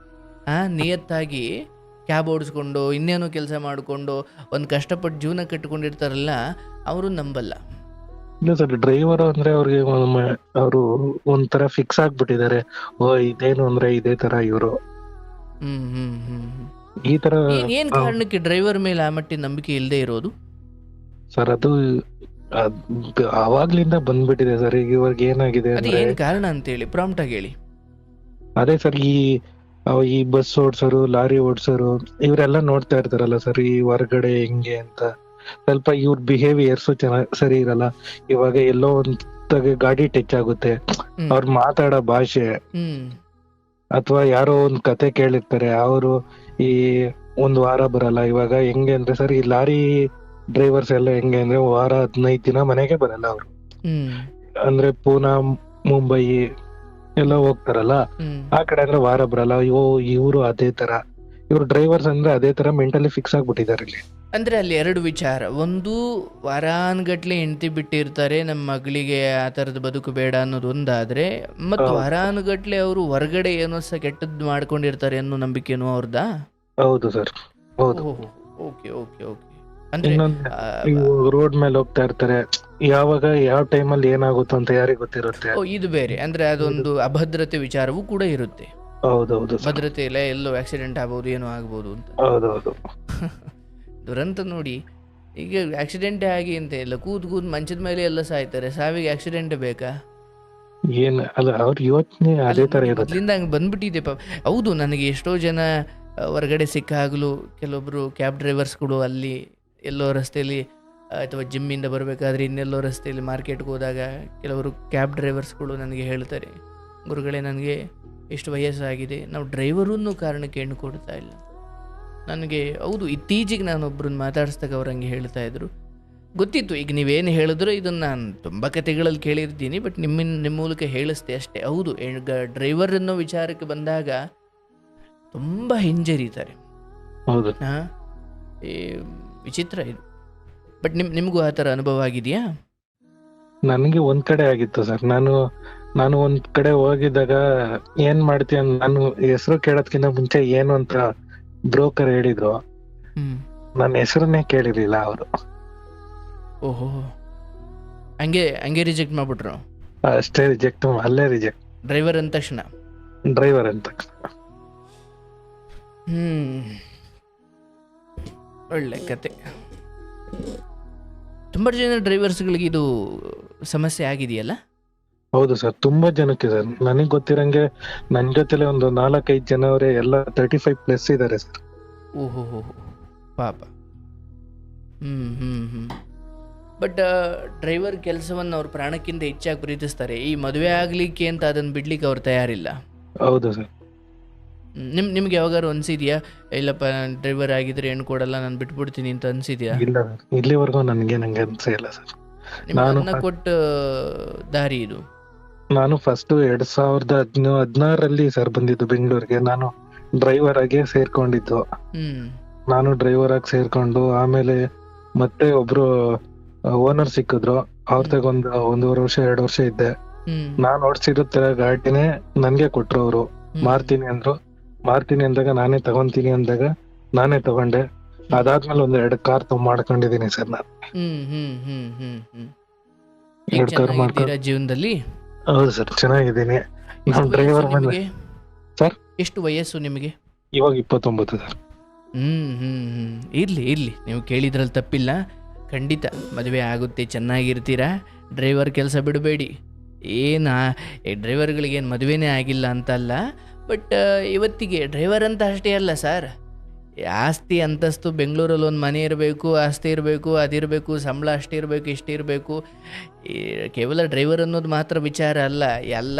ನಿಯತ್ತಾಗಿ ಕ್ಯಾಬ್ ಓಡಿಸ್ಕೊಂಡು ಇನ್ನೇನೋ ಕೆಲಸ ಮಾಡಿಕೊಂಡು ಒಂದು ಕಷ್ಟಪಟ್ಟು ಜೀವನ ಕಟ್ಕೊಂಡಿರ್ತಾರಲ್ಲ, ಅವರು ನಂಬಲ್ಲ. ಇಲ್ಲ ಸರ್, ಡ್ರೈವರ್ ಅಂದ್ರೆ ಅವ್ರಿಗೆ ಅವರು ಒಂಥರ ಫಿಕ್ಸ್ ಆಗ್ಬಿಟ್ಟಿದ್ದಾರೆ. ಇದೇನು ಅಂದ್ರೆ ಇದೇ ತರ ಇವರು ಈ ತರ. ಏನ್ ಕಾರಣಕ್ಕೆ ಡ್ರೈವರ್ ಮೇಲೆ ಆ ಮಟ್ಟಿನ ನಂಬಿಕೆ ಇಲ್ಲದೆ ಇರೋದು ಸರ್? ಅದು ಅವಾಗ್ಲಿಂದ ಬಂದ್ಬಿಟ್ಟಿದೆ ಸರ್. ಈಗ ಇವಾಗ ಏನಾಗಿದೆ ಏನ್ ಕಾರಣ ಅಂತ ಹೇಳಿ ಪ್ರಾಂಪ್ಟ್ ಆಗಿ ಹೇಳಿ. ಅದೇ ಸರ್, ಈ ಬಸ್ ಓಡ್ಸೋರು, ಲಾರಿ ಓಡ್ಸೋರು ಇವರೆಲ್ಲ ನೋಡ್ತಾ ಇರ್ತಾರಲ್ಲ ಸರ್, ಈ ಹೊರಗಡೆ ಹೆಂಗೆ ಅಂತ. ಸ್ವಲ್ಪ ಇವ್ರ ಬಿಹೇವಿಯರ್ಸ್ ಚೆನ್ನಾಗಿ ಸರಿ ಇರಲ್ಲ. ಇವಾಗ ಎಲ್ಲೋ ಒಂದ್ ಗಾಡಿ ಟಚ್ ಆಗುತ್ತೆ, ಅವ್ರ ಮಾತಾಡೋ ಭಾಷೆ, ಅಥವಾ ಯಾರೋ ಒಂದ್ ಕತೆ ಕೇಳಿರ್ತಾರೆ, ಅವರು ಈ 1 ವಾರ ಬರಲ್ಲ. ಇವಾಗ ಹೆಂಗೆ ಅಂದ್ರೆ ಸರ್, ಈ ಲಾರಿ ಡ್ರೈವರ್ಸ್ ಎಲ್ಲ ಹೆಂಗೆ ಅಂದ್ರೆ ವಾರ 15 ದಿನ ಮನೆಗೆ ಬರಲ್ಲ ಅವರು. ಅಂದ್ರೆ ಪೂನಾ, ಮುಂಬೈ ಎಲ್ಲ ಹೋಗ್ತಾರಲ್ಲ, ಆ ಕಡೆ ಅಂದ್ರೆ ವಾರ ಬರಲ್ಲ. ಇವರು ಅದೇ ತರ, ಇವ್ರು ಡ್ರೈವರ್ಸ್ ಅಂದ್ರೆ ಅದೇ ತರ ಮೆಂಟಲಿ ಫಿಕ್ಸ್ ಆಗ್ಬಿಟ್ಟಿದ್ದಾರೆ ಇಲ್ಲಿ. ಅಂದರೆ ಅಲ್ಲಿ 2 ವಿಚಾರ. ಒಂದು, ವಾರಾನುಗಟ್ಲೆ ಹೆಂಡತಿ ಬಿಟ್ಟಿರ್ತಾರೆ, ನಮ್ಮ ಮಗಳಿಗೆ ಆ ಥರದ ಬದುಕು ಬೇಡ ಅನ್ನೋದು ಒಂದಾದರೆ, ಮತ್ತು ವಾರಾನುಗಟ್ಲೆ ಅವರು ಹೊರಗಡೆ ಏನೋ ಕೆಟ್ಟದ್ದು ಮಾಡ್ಕೊಂಡಿರ್ತಾರೆ ಅನ್ನೋ ನಂಬಿಕೆನೂ ಅವ್ರದ್ದಾ? ಹೌದು ಸರ್, ಹೌದು. Okay okay okay. ಅಂದ್ರೆ ರೋಡ್ ಮೇಲೆ ಹೋಗ್ತಾ ಇರ್ತಾರೆ, ಯಾವಾಗ ಯಾವ ಟೈಮಲ್ಲಿ ಏನಾಗುತ್ತೋ ಅಂತ ಯಾರಿಗೆ ಗೊತ್ತಿರುತ್ತೆ. ಇದು ಬೇರೆ, ಅಂದ್ರೆ ಅದೊಂದು ಅಭದ್ರತೆ ವಿಚಾರವೂ ಕೂಡ ಇರುತ್ತೆ. ಹೌದೌದು, ಭದ್ರತೆ ಇಲ್ಲ, ಎಲ್ಲೋ ಆಕ್ಸಿಡೆಂಟ್ ಆಗ್ಬೋದು, ಏನೋ ಆಗ್ಬೋದು ಅಂತ. ಹೌದೌದು. ದುರಂತ ನೋಡಿ, ಈಗ ಆಕ್ಸಿಡೆಂಟೇ ಆಗಿ ಅಂತ ಇಲ್ಲ, ಕೂತ್ ಮಂಚದ ಮೇಲೆ ಎಲ್ಲ ಸಾಯ್ತಾರೆ. ಸಾವಿಗೆ ಆಕ್ಸಿಡೆಂಟ್ ಬೇಕಾ? ಏನ್ ಅಲ್ಲ, ಅವ್ರ ಯೋಚನೆ ಅದೇ ತರ ಇರುತ್ತೆ. ಮೊದಲಿಂದ ಹಂಗೆ ಬಂದ್ಬಿಟ್ಟಿದೆ ಪಾಪ. ಹೌದು, ನನಗೆ ಎಷ್ಟೋ ಜನ ಹೊರಗಡೆ ಸಿಕ್ಕಾಗಲೂ ಕೆಲವೊಬ್ಬರು ಕ್ಯಾಬ್ ಡ್ರೈವರ್ಸ್ಗಳು ಅಲ್ಲಿ ಎಲ್ಲೋ ರಸ್ತೆಯಲ್ಲಿ ಅಥವಾ ಜಿಮ್ಮಿಂದ ಬರಬೇಕಾದ್ರೆ ಇನ್ನೆಲ್ಲೋ ರಸ್ತೆಯಲ್ಲಿ ಮಾರ್ಕೆಟ್ಗೆ ಹೋದಾಗ ಕೆಲವರು ಕ್ಯಾಬ್ ಡ್ರೈವರ್ಸ್ಗಳು ನನಗೆ ಹೇಳ್ತಾರೆ, ಗುರುಗಳೇ ನನಗೆ ಎಷ್ಟು ವಯಸ್ಸಾಗಿದೆ, ನಾವು ಡ್ರೈವರನ್ನು ಕಾರಣಕ್ಕೆ ಹೆಣ್ಣು ಕೊಡ್ತಾ ಇಲ್ಲ. ನನಗೆ ಹೌದು, ಇತ್ತೀಚೆಗೆ ನಾನು ಒಬ್ಬರನ್ನ ಮಾತಾಡಿಸ್ದಾಗ ಅವ್ರು ಹಂಗೆ ಹೇಳ್ತಾ ಇದ್ರು. ಗೊತ್ತಿತ್ತು, ಈಗ ನೀವೇನು ಹೇಳಿದ್ರು ಇದನ್ನು ನಾನು ತುಂಬ ಕತೆಗಳಲ್ಲಿ ಕೇಳಿರ್ತೀನಿ, ಬಟ್ ನಿಮ್ಮ ಮೂಲಕ ಹೇಳಿಸ್ದೆ ಅಷ್ಟೇ. ಹೌದು, ಡ್ರೈವರ್ ಅನ್ನೋ ವಿಚಾರಕ್ಕೆ ಬಂದಾಗ ತುಂಬ ಹಿಂಜರಿತಾರೆ. ಹೌದು, ಹಾಂ, ವಿಚಿತ್ರ ಇದು. ಬಟ್ ನಿಮಗೂ ಆ ಥರ ಅನುಭವ ಆಗಿದೆಯಾ? ನನಗೆ ಒಂದ್ ಕಡೆ ಆಗಿತ್ತು ಸರ್. ನಾನು ಒಂದ್ ಕಡೆ ಹೋಗಿದ್ದಾಗ ಏನ್ ಮಾಡ್ತೀಯ, ನಾನು ಹೆಸರು ಕೇಳೋದ್ಕಿಂತ ಮುಂಚೆ ಏನು ಅಂತ ಬ್ರೋಕರ್ ಹೇಳಿದ್ರು. ನನ್ನ ಹೆಸರನ್ನೇ ಕೇಳಿರ್ಲಿಲ್ಲ ಅವರು. ಓಹೋ, ಹಂಗೆ ರಿಜೆಕ್ಟ್ ಮಾಡ್ಬಿಟ್ರು? ಅಷ್ಟೇ ರಿಜೆಕ್ಟ್, ಅಲ್ಲೇ ರಿಜೆಕ್ಟ್. ಡ್ರೈವರ್ ಅಂದ ತಕ್ಷಣ? ಡ್ರೈವರ್ ಅಂತ ತಕ್ಷಣ. ಒಳ್ಳೆ ಕತೆ. ತುಂಬ ಜನ ಡ್ರೈವರ್ಸ್ಗಳಿಗೆ ಇದು ಸಮಸ್ಯೆ ಆಗಿದೆಯಲ್ಲ? ಹೌದು ಸರ್, ತುಂಬಾ ಜನಕ್ಕೆ ಸರ್. ನನಗೆ ಗೊತ್ತಿರಂಗೆ ನನ್ನ ಜೊತೆಲೆ ಒಂದು 4-5 ಜನ ಅವರೇ, ಎಲ್ಲ 35+ ಇದ್ದಾರೆ ಸರ್. ಓಹೋ, ಪಾಪ. ಬಟ್ ಡ್ರೈವರ್ ಕೆಲಸವನ್ನು ಅವ್ರ ಪ್ರಾಣಕ್ಕಿಂತ ಹೆಚ್ಚಾಗಿ ಪ್ರೀತಿಸ್ತಾರೆ. ಈ ಮದುವೆ ಆಗ್ಲಿಕ್ಕೆ ಅಂತ ಅದನ್ನು ಬಿಡ್ಲಿಕ್ಕೆ ಅವ್ರು ತಯಾರಿಲ್ಲ. ಹೌದು ಸರ್. ನಿಮ್ಗೆ ಯಾವಾಗಾರು ಅನ್ಸಿದ್ಯಾ, ಇಲ್ಲಪ್ಪ ಡ್ರೈವರ್ ಆಗಿದ್ರೆ ಹೆಣ್ಣು ಕೊಡಲ್ಲ, ನಾನು ಬಿಟ್ಬಿಡ್ತೀನಿ ಅಂತ ಅನ್ಸಿದ್ಯಾ? ಇಲ್ಲ ಸರ್, ಇಲ್ಲಿವರೆಗೂ ನಂಗೆ ಅನ್ಸೇ ಇಲ್ಲ ಸರ್. ನಾನು ಕೊಟ್ಟ ದಾರಿ ಇದು. ನಾನು ಫಸ್ಟ್ 2016ರಲ್ಲಿ ಸರ್ ಬಂದಿದ್ದು ಬೆಂಗಳೂರಿಗೆ. ನಾನು ಡ್ರೈವರ್ ಆಗಿ ಸೇರ್ಕೊಂಡಿದ್ದು. ನಾನು ಡ್ರೈವರ್ ಆಗಿ ಸೇರ್ಕೊಂಡು ಆಮೇಲೆ ಮತ್ತೆ ಒಬ್ರು ಓನರ್ ಸಿಕ್ಕಿದ್ರು. ಅವ್ರ ತಗ 1.5 ವರ್ಷ 2 ವರ್ಷ ಇದ್ದೆ. ನಾನ್ ಓಡಿಸಿರೋ ಗಾಡಿನೇ ನನ್ಗೆ ಕೊಟ್ರು ಅವರು. ಮಾರ್ತೀನಿ ಅಂದ್ರು. ಮಾರ್ತೀನಿ ಅಂದಾಗ ನಾನೇ ತಗೊಂತೀನಿ ಅಂದಾಗ ನಾನೇ ತಗೊಂಡೆ. ಅದಾದ್ಮೇಲೆ 2 ಕಾರ್ ಮಾಡ್ಕೊಂಡಿದೀನಿ ಸರ್ ನಾನು. 2 ಕಾರ್ ಮಾಡ್ಕೊಂಡು ಜೀವನದಲ್ಲಿ. ಹೌದು ಸರ್, ಚೆನ್ನಾಗಿದ್ದೀನಿ. ನಾವು ಡ್ರೈವರ್ ಬಂದ್ರೆ ಸರ್. ಎಷ್ಟು ವಯಸ್ಸು ನಿಮಗೆ? ಇವಾಗ 29 ಸರ್. ಇರ್ಲಿ, ನೀವು ಕೇಳಿದ್ರಲ್ಲಿ ತಪ್ಪಿಲ್ಲ. ಖಂಡಿತ ಮದುವೆ ಆಗುತ್ತೆ, ಚೆನ್ನಾಗಿರ್ತೀರಾ. ಡ್ರೈವರ್ ಕೆಲಸ ಬಿಡಬೇಡಿ. ಡ್ರೈವರ್ಗಳಿಗೇನು ಮದುವೆನೇ ಆಗಿಲ್ಲ ಅಂತಲ್ಲ, ಬಟ್ ಇವತ್ತಿಗೆ ಡ್ರೈವರ್ ಅಂತ ಅಷ್ಟೇ ಅಲ್ಲ ಸರ್, ಆಸ್ತಿ ಅಂತಸ್ತು, ಬೆಂಗಳೂರಲ್ಲಿ ಒಂದು ಮನೆ ಇರಬೇಕು, ಆಸ್ತಿ ಇರಬೇಕು, ಅದಿರಬೇಕು, ಸಂಬಳ ಅಷ್ಟಿರಬೇಕು, ಇಷ್ಟಿರಬೇಕು. ಕೇವಲ ಡ್ರೈವರ್ ಅನ್ನೋದು ಮಾತ್ರ ವಿಚಾರ ಅಲ್ಲ, ಎಲ್ಲ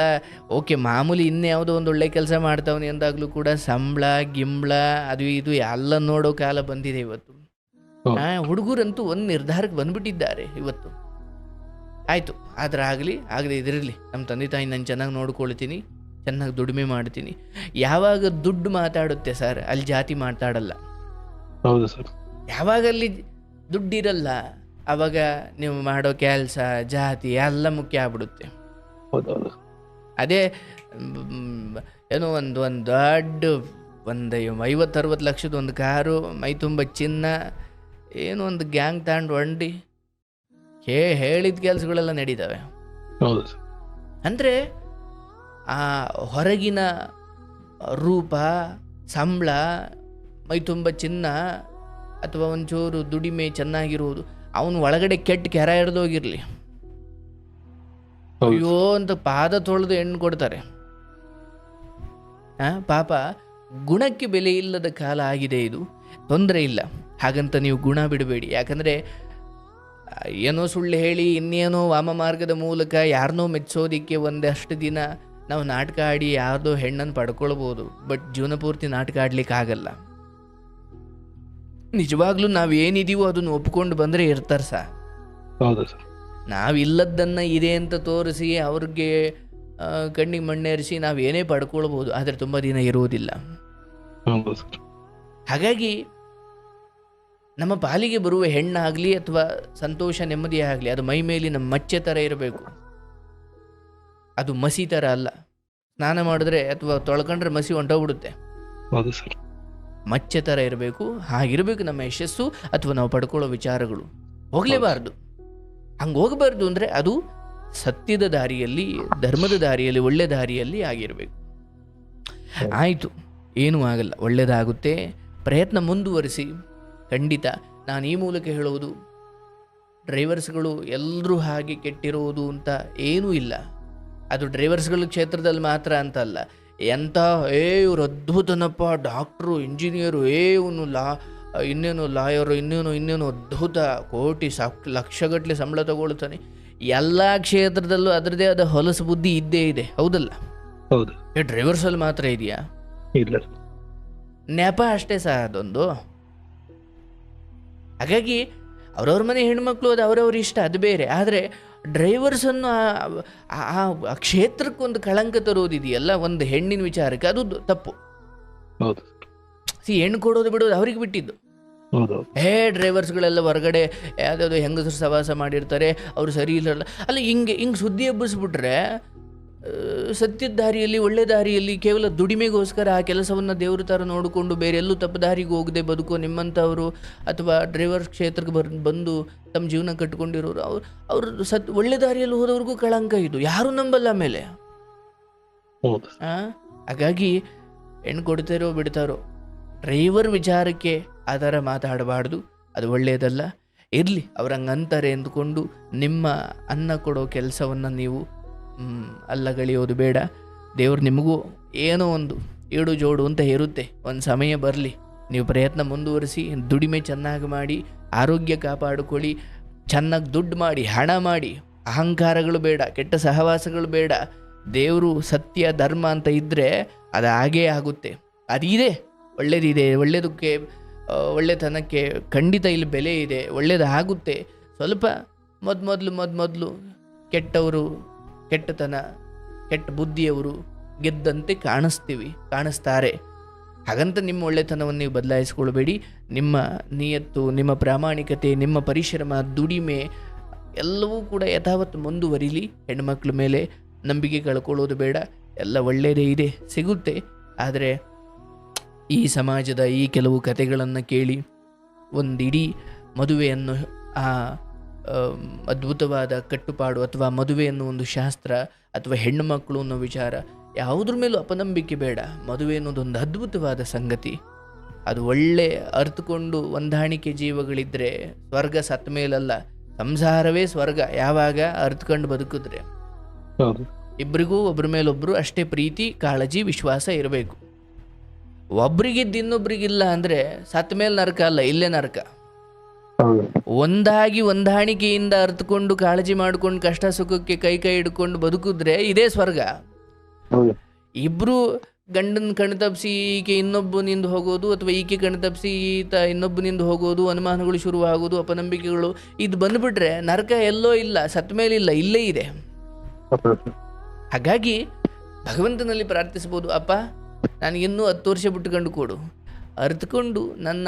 ಓಕೆ ಮಾಮೂಲಿ. ಇನ್ಯಾವುದೋ ಒಂದು ಒಳ್ಳೆ ಕೆಲಸ ಮಾಡ್ತಾವನಿ ಅಂದಾಗಲೂ ಕೂಡ ಸಂಬಳ ಗಿಂಬಳ ಅದು ಇದು ಎಲ್ಲ ನೋಡೋ ಕಾಲ ಬಂದಿದೆ ಇವತ್ತು. ಹುಡುಗರಂತೂ ಒಂದು ನಿರ್ಧಾರಕ್ಕೆ ಬಂದ್ಬಿಟ್ಟಿದ್ದಾರೆ ಇವತ್ತು. ಆಯಿತು, ಆದ್ರೆ ಆಗದೆ ಇದಿರಲಿ, ನಮ್ಮ ತಂದೆ ತಾಯಿ ನಾನು ಚೆನ್ನಾಗಿ ನೋಡ್ಕೊಳ್ತೀನಿ, ಚೆನ್ನಾಗಿ ದುಡಿಮೆ ಮಾಡ್ತೀನಿ. ಯಾವಾಗ ದುಡ್ಡು ಮಾತಾಡುತ್ತೆ ಸರ್, ಅಲ್ಲಿ ಜಾತಿ ಮಾತಾಡಲ್ಲ. ಹೌದು ಸರ್. ಯಾವಾಗ ಅಲ್ಲಿ ದುಡ್ಡಿರಲ್ಲ, ಆವಾಗ ನೀವು ಮಾಡೋ ಕೆಲಸ ಜಾತಿ ಎಲ್ಲ ಮುಖ್ಯ ಆಗ್ಬಿಡುತ್ತೆ. ಅದೇ ಏನೋ ಒಂದು ದೊಡ್ಡ 50-60 ಲಕ್ಷದ ಒಂದು ಕಾರು, ಮೈ ತುಂಬ ಚಿನ್ನ, ಏನೋ ಒಂದು ಗ್ಯಾಂಗ್ ತಗೊಂಡು ಹೊಂಡಿ ಹೇಳಿದ ಕೆಲಸಗಳೆಲ್ಲ ನಡೀತವೆ. ಅಂದರೆ ಆ ಹೊರಗಿನ ರೂಪ, ಸಂಬಳ, ಮೈ ತುಂಬ ಚಿನ್ನ ಅಥವಾ ಒಂಚೂರು ದುಡಿಮೆ ಚೆನ್ನಾಗಿರುವುದು, ಅವನು ಒಳಗಡೆ ಕೆಟ್ಟ ಕೆರ ಹಿಡ್ದೋಗಿರಲಿ, ಅಯ್ಯೋ ಅಂತ ಪಾದ ತೊಳೆದು ಹೆಣ್ಣು ಕೊಡ್ತಾರೆ. ಪಾಪ ಗುಣಕ್ಕೆ ಬೆಲೆ ಇಲ್ಲದ ಕಾಲ ಆಗಿದೆ ಇದು. ತೊಂದರೆ ಇಲ್ಲ, ಹಾಗಂತ ನೀವು ಗುಣ ಬಿಡಬೇಡಿ. ಯಾಕಂದರೆ ಏನೋ ಸುಳ್ಳು ಹೇಳಿ ಇನ್ನೇನೋ ವಾಮ ಮಾರ್ಗದ ಮೂಲಕ ಯಾರನ್ನೋ ಮೆಚ್ಚೋದಿಕ್ಕೆ ಒಂದಷ್ಟು ದಿನ ನಾವು ನಾಟಕ ಆಡಿ ಯಾರ್ದೋ ಹೆಣ್ಣನ್ನು ಪಡ್ಕೊಳ್ಬೋದು, ಬಟ್ ಜೀವನ ಪೂರ್ತಿ ನಾಟಕ ಆಡ್ಲಿಕ್ಕೆ ಆಗಲ್ಲ. ನಿಜವಾಗ್ಲೂ ನಾವೇನಿದೀವೋ ಅದನ್ನು ಒಪ್ಕೊಂಡು ಬಂದರೆ ಇರ್ತಾರೆ ಸರ್. ಹೌದು ಸರ್. ನಾವಿಲ್ಲದನ್ನು ಇದೆ ಅಂತ ತೋರಿಸಿ ಅವ್ರಿಗೆ ಕಣ್ಣಿಗೆ ಮಣ್ಣೇರಿಸಿ ನಾವೇನೇ ಪಡ್ಕೊಳ್ಬೋದು, ಆದರೆ ತುಂಬ ದಿನ ಇರುವುದಿಲ್ಲ. ಹಾಗಾಗಿ ನಮ್ಮ ಪಾಲಿಗೆ ಬರುವ ಹೆಣ್ಣಾಗಲಿ ಅಥವಾ ಸಂತೋಷ ನೆಮ್ಮದಿ ಆಗಲಿ, ಅದು ಮೈ ಮೇಲಿನ ಮಚ್ಚೆ ಥರ ಇರಬೇಕು, ಅದು ಮಸಿ ಥರ ಅಲ್ಲ. ಸ್ನಾನ ಮಾಡಿದ್ರೆ ಅಥವಾ ತೊಳ್ಕೊಂಡ್ರೆ ಮಸಿ ಹೊಂಟೋಗ್ಬಿಡುತ್ತೆ. ಮಚ್ಚೆ ಥರ ಇರಬೇಕು. ಹಾಗಿರಬೇಕು ನಮ್ಮ ಯಶಸ್ಸು ಅಥವಾ ನಾವು ಪಡ್ಕೊಳ್ಳೋ ವಿಚಾರಗಳು. ಹೋಗಲೇಬಾರ್ದು. ಹಂಗೆ ಹೋಗಬಾರ್ದು ಅಂದರೆ ಅದು ಸತ್ಯದ ದಾರಿಯಲ್ಲಿ, ಧರ್ಮದ ದಾರಿಯಲ್ಲಿ, ಒಳ್ಳೆ ದಾರಿಯಲ್ಲಿ ಆಗಿರಬೇಕು. ಆಯಿತು, ಏನೂ ಆಗಲ್ಲ, ಒಳ್ಳೆಯದಾಗುತ್ತೆ. ಪ್ರಯತ್ನ ಮುಂದುವರಿಸಿ. ಖಂಡಿತ ನಾನು ಈ ಮೂಲಕ ಹೇಳುವುದು, ಡ್ರೈವರ್ಸ್ಗಳು ಎಲ್ಲರೂ ಹಾಗೆ ಕೆಟ್ಟಿರುವುದು ಅಂತ ಏನೂ ಇಲ್ಲ. ಅದು ಡ್ರೈವರ್ಸ್ಗಳ ಕ್ಷೇತ್ರದಲ್ಲಿ ಮಾತ್ರ ಅಂತಲ್ಲ, ಎಂಥ ಇವ್ರು ಅದ್ಭುತನಪ್ಪ, ಡಾಕ್ಟ್ರು, ಇಂಜಿನಿಯರು, ಇವನು ಇನ್ನೇನು ಲಾಯರು, ಇನ್ನೇನು ಅದ್ಭುತ, ಕೋಟಿ ಲಕ್ಷಗಟ್ಟಲೆ ಸಂಬಳ ತಗೊಳ್ತಾನೆ. ಎಲ್ಲ ಕ್ಷೇತ್ರದಲ್ಲೂ ಅದರದೇ ಆದ ಹೊಲಸು ಬುದ್ಧಿ ಇದ್ದೇ ಇದೆ, ಹೌದಲ್ಲ? ಹೌದು. ಡ್ರೈವರ್ಸಲ್ಲಿ ಮಾತ್ರ ಇದೆಯಾ? ಇಲ್ಲ. ನೆಪ ಅಷ್ಟೇ ಸಹ ಅದೊಂದು. ಹಾಗಾಗಿ ಅವ್ರವ್ರ ಮನೆ ಹೆಣ್ಮಕ್ಳು ಅದು ಅವರವ್ರ ಇಷ್ಟ, ಅದು ಬೇರೆ. ಆದರೆ ಡ್ರೈವರ್ಸನ್ನು ಆ ಕ್ಷೇತ್ರಕ್ಕೊಂದು ಕಳಂಕ ತರೋದಿದೆಯಲ್ಲ ಒಂದು ಹೆಣ್ಣಿನ ವಿಚಾರಕ್ಕೆ, ಅದು ತಪ್ಪು. ಹೌದು. ಹೆಣ್ಣು ಕೊಡೋದು ಬಿಡೋದು ಅವ್ರಿಗೆ ಬಿಟ್ಟಿದ್ದು. ಡ್ರೈವರ್ಸ್ಗಳೆಲ್ಲ ಹೊರಗಡೆ ಯಾವುದಾದ್ರು ಹೆಂಗಸರು ಸವಾಸ ಮಾಡಿರ್ತಾರೆ, ಅವರು ಸರಿ ಇಲ್ಲಲ್ಲ ಅಲ್ಲ, ಹಿಂಗೆ ಸುದ್ದಿ ಹಬ್ಬಿಸ್ಬಿಟ್ರೆ ಸತ್ಯದ ದಾರಿಯಲ್ಲಿ, ಒಳ್ಳೆ ದಾರಿಯಲ್ಲಿ, ಕೇವಲ ದುಡಿಮೆಗೋಸ್ಕರ ಆ ಕೆಲಸವನ್ನು ದೇವ್ರ ಥರ ನೋಡಿಕೊಂಡು ಬೇರೆ ಎಲ್ಲೂ ತಪ್ಪು ದಾರಿಗೆ ಹೋಗದೆ ಬದುಕೋ ನಿಮ್ಮಂಥವರು, ಅಥವಾ ಡ್ರೈವರ್ಸ್ ಕ್ಷೇತ್ರಕ್ಕೆ ಬಂದು ತಮ್ಮ ಜೀವನ ಕಟ್ಕೊಂಡಿರೋರು, ಅವರು ಒಳ್ಳೆ ದಾರಿಯಲ್ಲಿ ಹೋದವ್ರಿಗೂ ಕಳಂಕ ಇದು, ಯಾರೂ ನಂಬಲ್ಲ ಆಮೇಲೆ. ಹಾಗಾಗಿ ಹೆಣ್ಣು ಕೊಡ್ತಾರೋ ಬಿಡ್ತಾರೋ, ಡ್ರೈವರ್ ವಿಚಾರಕ್ಕೆ ಆ ಥರ ಮಾತಾಡಬಾರ್ದು, ಅದು ಒಳ್ಳೆಯದಲ್ಲ. ಇರಲಿ, ಅವ್ರಂಗಂತಾರೆ ಅಂದ್ಕೊಂಡು ನಿಮ್ಮ ಅನ್ನ ಕೊಡೋ ಕೆಲಸವನ್ನು ನೀವು ಅಲ್ಲಗಳೆಯೋದು ಬೇಡ. ದೇವ್ರು ನಿಮಗೂ ಏನೋ ಒಂದು ಏಡು ಜೋಡು ಅಂತ ಇರುತ್ತೆ, ಒಂದು ಸಮಯ ಬರಲಿ, ನೀವು ಪ್ರಯತ್ನ ಮುಂದುವರಿಸಿ, ದುಡಿಮೆ ಚೆನ್ನಾಗಿ ಮಾಡಿ, ಆರೋಗ್ಯ ಕಾಪಾಡಿಕೊಳ್ಳಿ, ಚೆನ್ನಾಗಿ ದುಡ್ಡು ಮಾಡಿ, ಹಣ ಮಾಡಿ, ಅಹಂಕಾರಗಳು ಬೇಡ, ಕೆಟ್ಟ ಸಹವಾಸಗಳು ಬೇಡ. ದೇವರು ಸತ್ಯ ಧರ್ಮ ಅಂತ ಇದ್ದರೆ ಅದು ಹಾಗೇ ಆಗುತ್ತೆ. ಅದಿದೆ, ಒಳ್ಳೆಯದಿದೆ, ಒಳ್ಳೆಯದಕ್ಕೆ, ಒಳ್ಳೆತನಕ್ಕೆ ಖಂಡಿತ ಇಲ್ಲಿ ಬೆಲೆ ಇದೆ, ಒಳ್ಳೆಯದಾಗುತ್ತೆ. ಸ್ವಲ್ಪ ಮೊದಲು ಕೆಟ್ಟವರು, ಕೆಟ್ಟತನ, ಕೆಟ್ಟ ಬುದ್ಧಿಯವರು ಗೆದ್ದಂತೆ ಕಾಣಿಸ್ತಾರೆ. ಹಾಗಂತ ನಿಮ್ಮ ಒಳ್ಳೆತನವನ್ನು ನೀವು ಬದಲಾಯಿಸ್ಕೊಳ್ಬೇಡಿ. ನಿಮ್ಮ ನಿಯತ್ತು, ನಿಮ್ಮ ಪ್ರಾಮಾಣಿಕತೆ, ನಿಮ್ಮ ಪರಿಶ್ರಮ, ದುಡಿಮೆ ಎಲ್ಲವೂ ಕೂಡ ಯಥಾವತ್ತು ಮುಂದುವರಿಲಿ. ಹೆಣ್ಮಕ್ಳ ಮೇಲೆ ನಂಬಿಕೆ ಕಳ್ಕೊಳ್ಳೋದು ಬೇಡ, ಎಲ್ಲ ಒಳ್ಳೆಯದೇ ಇದೆ, ಸಿಗುತ್ತೆ. ಆದರೆ ಈ ಸಮಾಜದ ಈ ಕೆಲವು ಕಥೆಗಳನ್ನು ಕೇಳಿ ಒಂದಿಡೀ ಮದುವೆಯನ್ನು ಅದ್ಭುತವಾದ ಕಟ್ಟುಪಾಡು, ಅಥವಾ ಮದುವೆಯನ್ನು ಒಂದು ಶಾಸ್ತ್ರ, ಅಥವಾ ಹೆಣ್ಣು ಮಕ್ಕಳು ಅನ್ನೋ ವಿಚಾರ ಯಾವುದ್ರ ಮೇಲೂ ಅಪನಂಬಿಕೆ ಬೇಡ. ಮದುವೆ ಅನ್ನೋದೊಂದು ಅದ್ಭುತವಾದ ಸಂಗತಿ. ಅದು ಒಳ್ಳೆ ಅರ್ಥಕೊಂಡು ಹೊಂದಾಣಿಕೆ ಜೀವಗಳಿದ್ದರೆ ಸ್ವರ್ಗ ಸತ್ತ ಮೇಲಲ್ಲ, ಸಂಸಾರವೇ ಸ್ವರ್ಗ. ಯಾವಾಗ ಅರ್ಥಕೊಂಡು ಬದುಕಿದ್ರೆ ಇಬ್ಬರಿಗೂ ಒಬ್ಬರ ಮೇಲೊಬ್ಬರು ಅಷ್ಟೇ ಪ್ರೀತಿ, ಕಾಳಜಿ, ವಿಶ್ವಾಸ ಇರಬೇಕು. ಒಬ್ರಿಗಿದ್ದು ಇನ್ನೊಬ್ರಿಗಿಲ್ಲ ಅಂದರೆ ಸತ್ತ ಮೇಲೆ ನರಕ ಅಲ್ಲ, ಇಲ್ಲೇ ನರಕ. ಒಂದಾಗಿ ಹೊಂದಾಣಿಕೆಯಿಂದ ಅರ್ಥಕೊಂಡು ಕಾಳಜಿ ಮಾಡ್ಕೊಂಡು ಕಷ್ಟ ಸುಖಕ್ಕೆ ಕೈ ಹಿಡ್ಕೊಂಡು ಬದುಕಿದ್ರೆ ಇದೇ ಸ್ವರ್ಗ. ಇಬ್ರು ಗಂಡನ ಕಣ್ತಪ್ಪಿಸಿ ಈಕೆ ಇನ್ನೊಬ್ಬನಿಂದ ಹೋಗೋದು, ಅಥವಾ ಈಕೆ ಕಣ್ತಪ್ಪಿಸಿ ಈತ ಇನ್ನೊಬ್ಬನಿಂದ ಹೋಗೋದು, ಅನುಮಾನಗಳು ಶುರುವಾಗೋದು, ಅಪನಂಬಿಕೆಗಳು, ಇದು ಬಂದ್ಬಿಟ್ರೆ ನರಕ ಎಲ್ಲೋ ಇಲ್ಲ, ಸತ್ತ ಮೇಲೆ ಇಲ್ಲ, ಇಲ್ಲೇ ಇದೆ. ಹಾಗಾಗಿ ಭಗವಂತನಲ್ಲಿ ಪ್ರಾರ್ಥಿಸ್ಬೋದು, ಅಪ್ಪ ನನಗಿನ್ನೂ 10 ವರ್ಷ ಬಿಟ್ಟುಕೊಂಡು ಕೊಡು, ಅರ್ಥಕೊಂಡು ನನ್ನ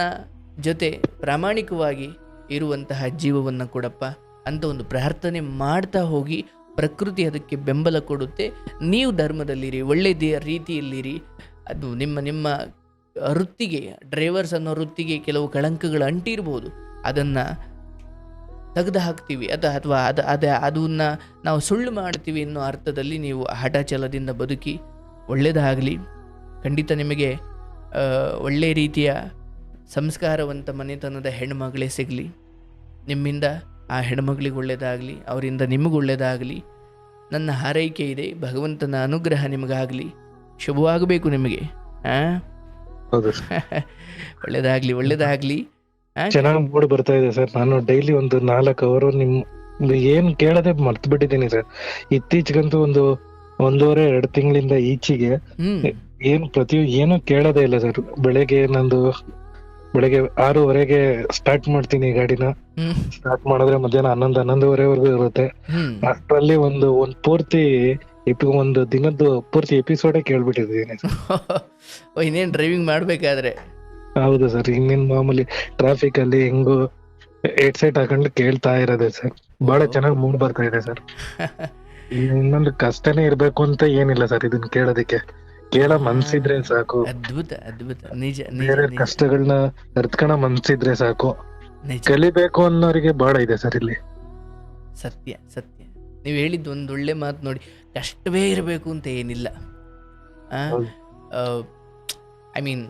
ಜೊತೆ ಪ್ರಾಮಾಣಿಕವಾಗಿ ಇರುವಂತಹ ಜೀವವನ್ನು ಕೊಡಪ್ಪ ಅಂತ ಒಂದು ಪ್ರಾರ್ಥನೆ ಮಾಡ್ತಾ ಹೋಗಿ. ಪ್ರಕೃತಿ ಅದಕ್ಕೆ ಬೆಂಬಲ ಕೊಡುತ್ತೆ. ನೀವು ಧರ್ಮದಲ್ಲಿರಿ, ಒಳ್ಳೆಯ ರೀತಿಯಲ್ಲಿರಿ. ಅದು ನಿಮ್ಮ ವೃತ್ತಿಗೆ, ಡ್ರೈವರ್ಸ್ ಅನ್ನೋ ವೃತ್ತಿಗೆ ಕೆಲವು ಕಳಂಕಗಳು ಅಂಟಿರ್ಬೋದು, ಅದನ್ನು ತೆಗೆದು ಹಾಕ್ತೀವಿ, ಅಥವಾ ಅದನ್ನು ನಾವು ಸುಳ್ಳು ಮಾಡ್ತೀವಿ ಅನ್ನೋ ಅರ್ಥದಲ್ಲಿ ನೀವು ಹಠ ಛಲದಿಂದ ಬದುಕಿ. ಒಳ್ಳೆಯದಾಗಲಿ. ಖಂಡಿತ ನಿಮಗೆ ಒಳ್ಳೆಯ ರೀತಿಯ ಸಂಸ್ಕಾರವಂತ ಮನೆತನದ ಹೆಣ್ಮಗಳೇ ಸಿಗಲಿ. ನಿಮ್ಮಿಂದ ಆ ಹೆಣ್ಮಗಳಿಗೆ ಒಳ್ಳೆಯದಾಗಲಿ, ಅವರಿಂದ ನಿಮಗೆ ಒಳ್ಳೆಯದಾಗಲಿ. ನನ್ನ ಹಾರೈಕೆ ಇದೆ. ಭಗವಂತನ ಅನುಗ್ರಹ ನಿಮಗಾಗಲಿ, ಶುಭವಾಗಬೇಕು ನಿಮಗೆ. ಒಳ್ಳೆಯದಾಗಲಿ. ಚೆನ್ನಾಗಿ ಮೂಡ್ ಬರ್ತಾ ಇದೆ ಸರ್. ನಾನು ಡೈಲಿ ಒಂದು 4 ಅವರು ನಿಮ್ ಏನ್ ಕೇಳದೆ ಮರ್ತು ಬಿಟ್ಟಿದ್ದೀನಿ ಸರ್. ಇತ್ತೀಚೆಗಂತೂ ಒಂದು 1.5-2 ತಿಂಗಳಿಂದ ಈಚೆಗೆ ಏನು ಕೇಳೋದೇ ಇಲ್ಲ ಸರ್. ಬೆಳಗ್ಗೆ 6:30 ಸ್ಟಾರ್ಟ್ ಮಾಡ್ತೀನಿ ಗಾಡಿನ. ಸ್ಟಾರ್ಟ್ ಮಾಡಿದ್ರೆ ಮಧ್ಯಾಹ್ನ 11-11:30 ಇರುತ್ತೆ. ಅಷ್ಟರಲ್ಲಿ ಒಂದು ಪೂರ್ತಿ ಒಂದು ದಿನದ್ದು ಪೂರ್ತಿ ಎಪಿಸೋಡೇ ಕೇಳ್ಬಿಟ್ಟಿದ್ದೀನಿ. ಇನ್ನೇನ್ ಡ್ರೈವಿಂಗ್ ಮಾಡ್ಬೇಕಾದ್ರೆ? ಹೌದು ಸರ್. ಇನ್ನೇನ್ ಮಾಮೂಲಿ ಟ್ರಾಫಿಕ್ ಅಲ್ಲಿ ಹೆಂಗು ಹೆಡ್ಸೆಟ್ ಹಾಕೊಂಡು ಕೇಳ್ತಾ ಇರೋದೆ ಸರ್. ಬಹಳ ಚೆನ್ನಾಗಿ ಮೂಡ್ ಬರ್ತಾ ಇದೆ ಸರ್. ಇನ್ನೊಂದು ಕಷ್ಟನೇ ಇರ್ಬೇಕು ಅಂತ ಏನಿಲ್ಲ ಸರ್ ಇದನ್ನ ಕೇಳೋದಕ್ಕೆ. ಕೇಳೋ ಮನ್ಸಿದ್ರೆ ಸಾಕು. ಅದ್ಭುತ ನಿಜ. ಬೇರೆ ಕಷ್ಟಗಳನ್ನ ಅರ್ತ್ಕಣ ಮನ್ಸಿದ್ರೆ ಸಾಕು. ಕಲಿಬೇಕು ಅನ್ನೋರಿಗೆ ಬಹಳ ಇದೆ ಸರ್ ಇಲ್ಲಿ. ಸತ್ಯ. ನೀವ್ ಹೇಳಿದ್ದು ಒಂದು ಒಳ್ಳೆ ಮಾತು ನೋಡಿ. ಕಷ್ಟವೇ ಇರಬೇಕು ಅಂತ ಏನಿಲ್ಲ. ಐ ಮೀನ್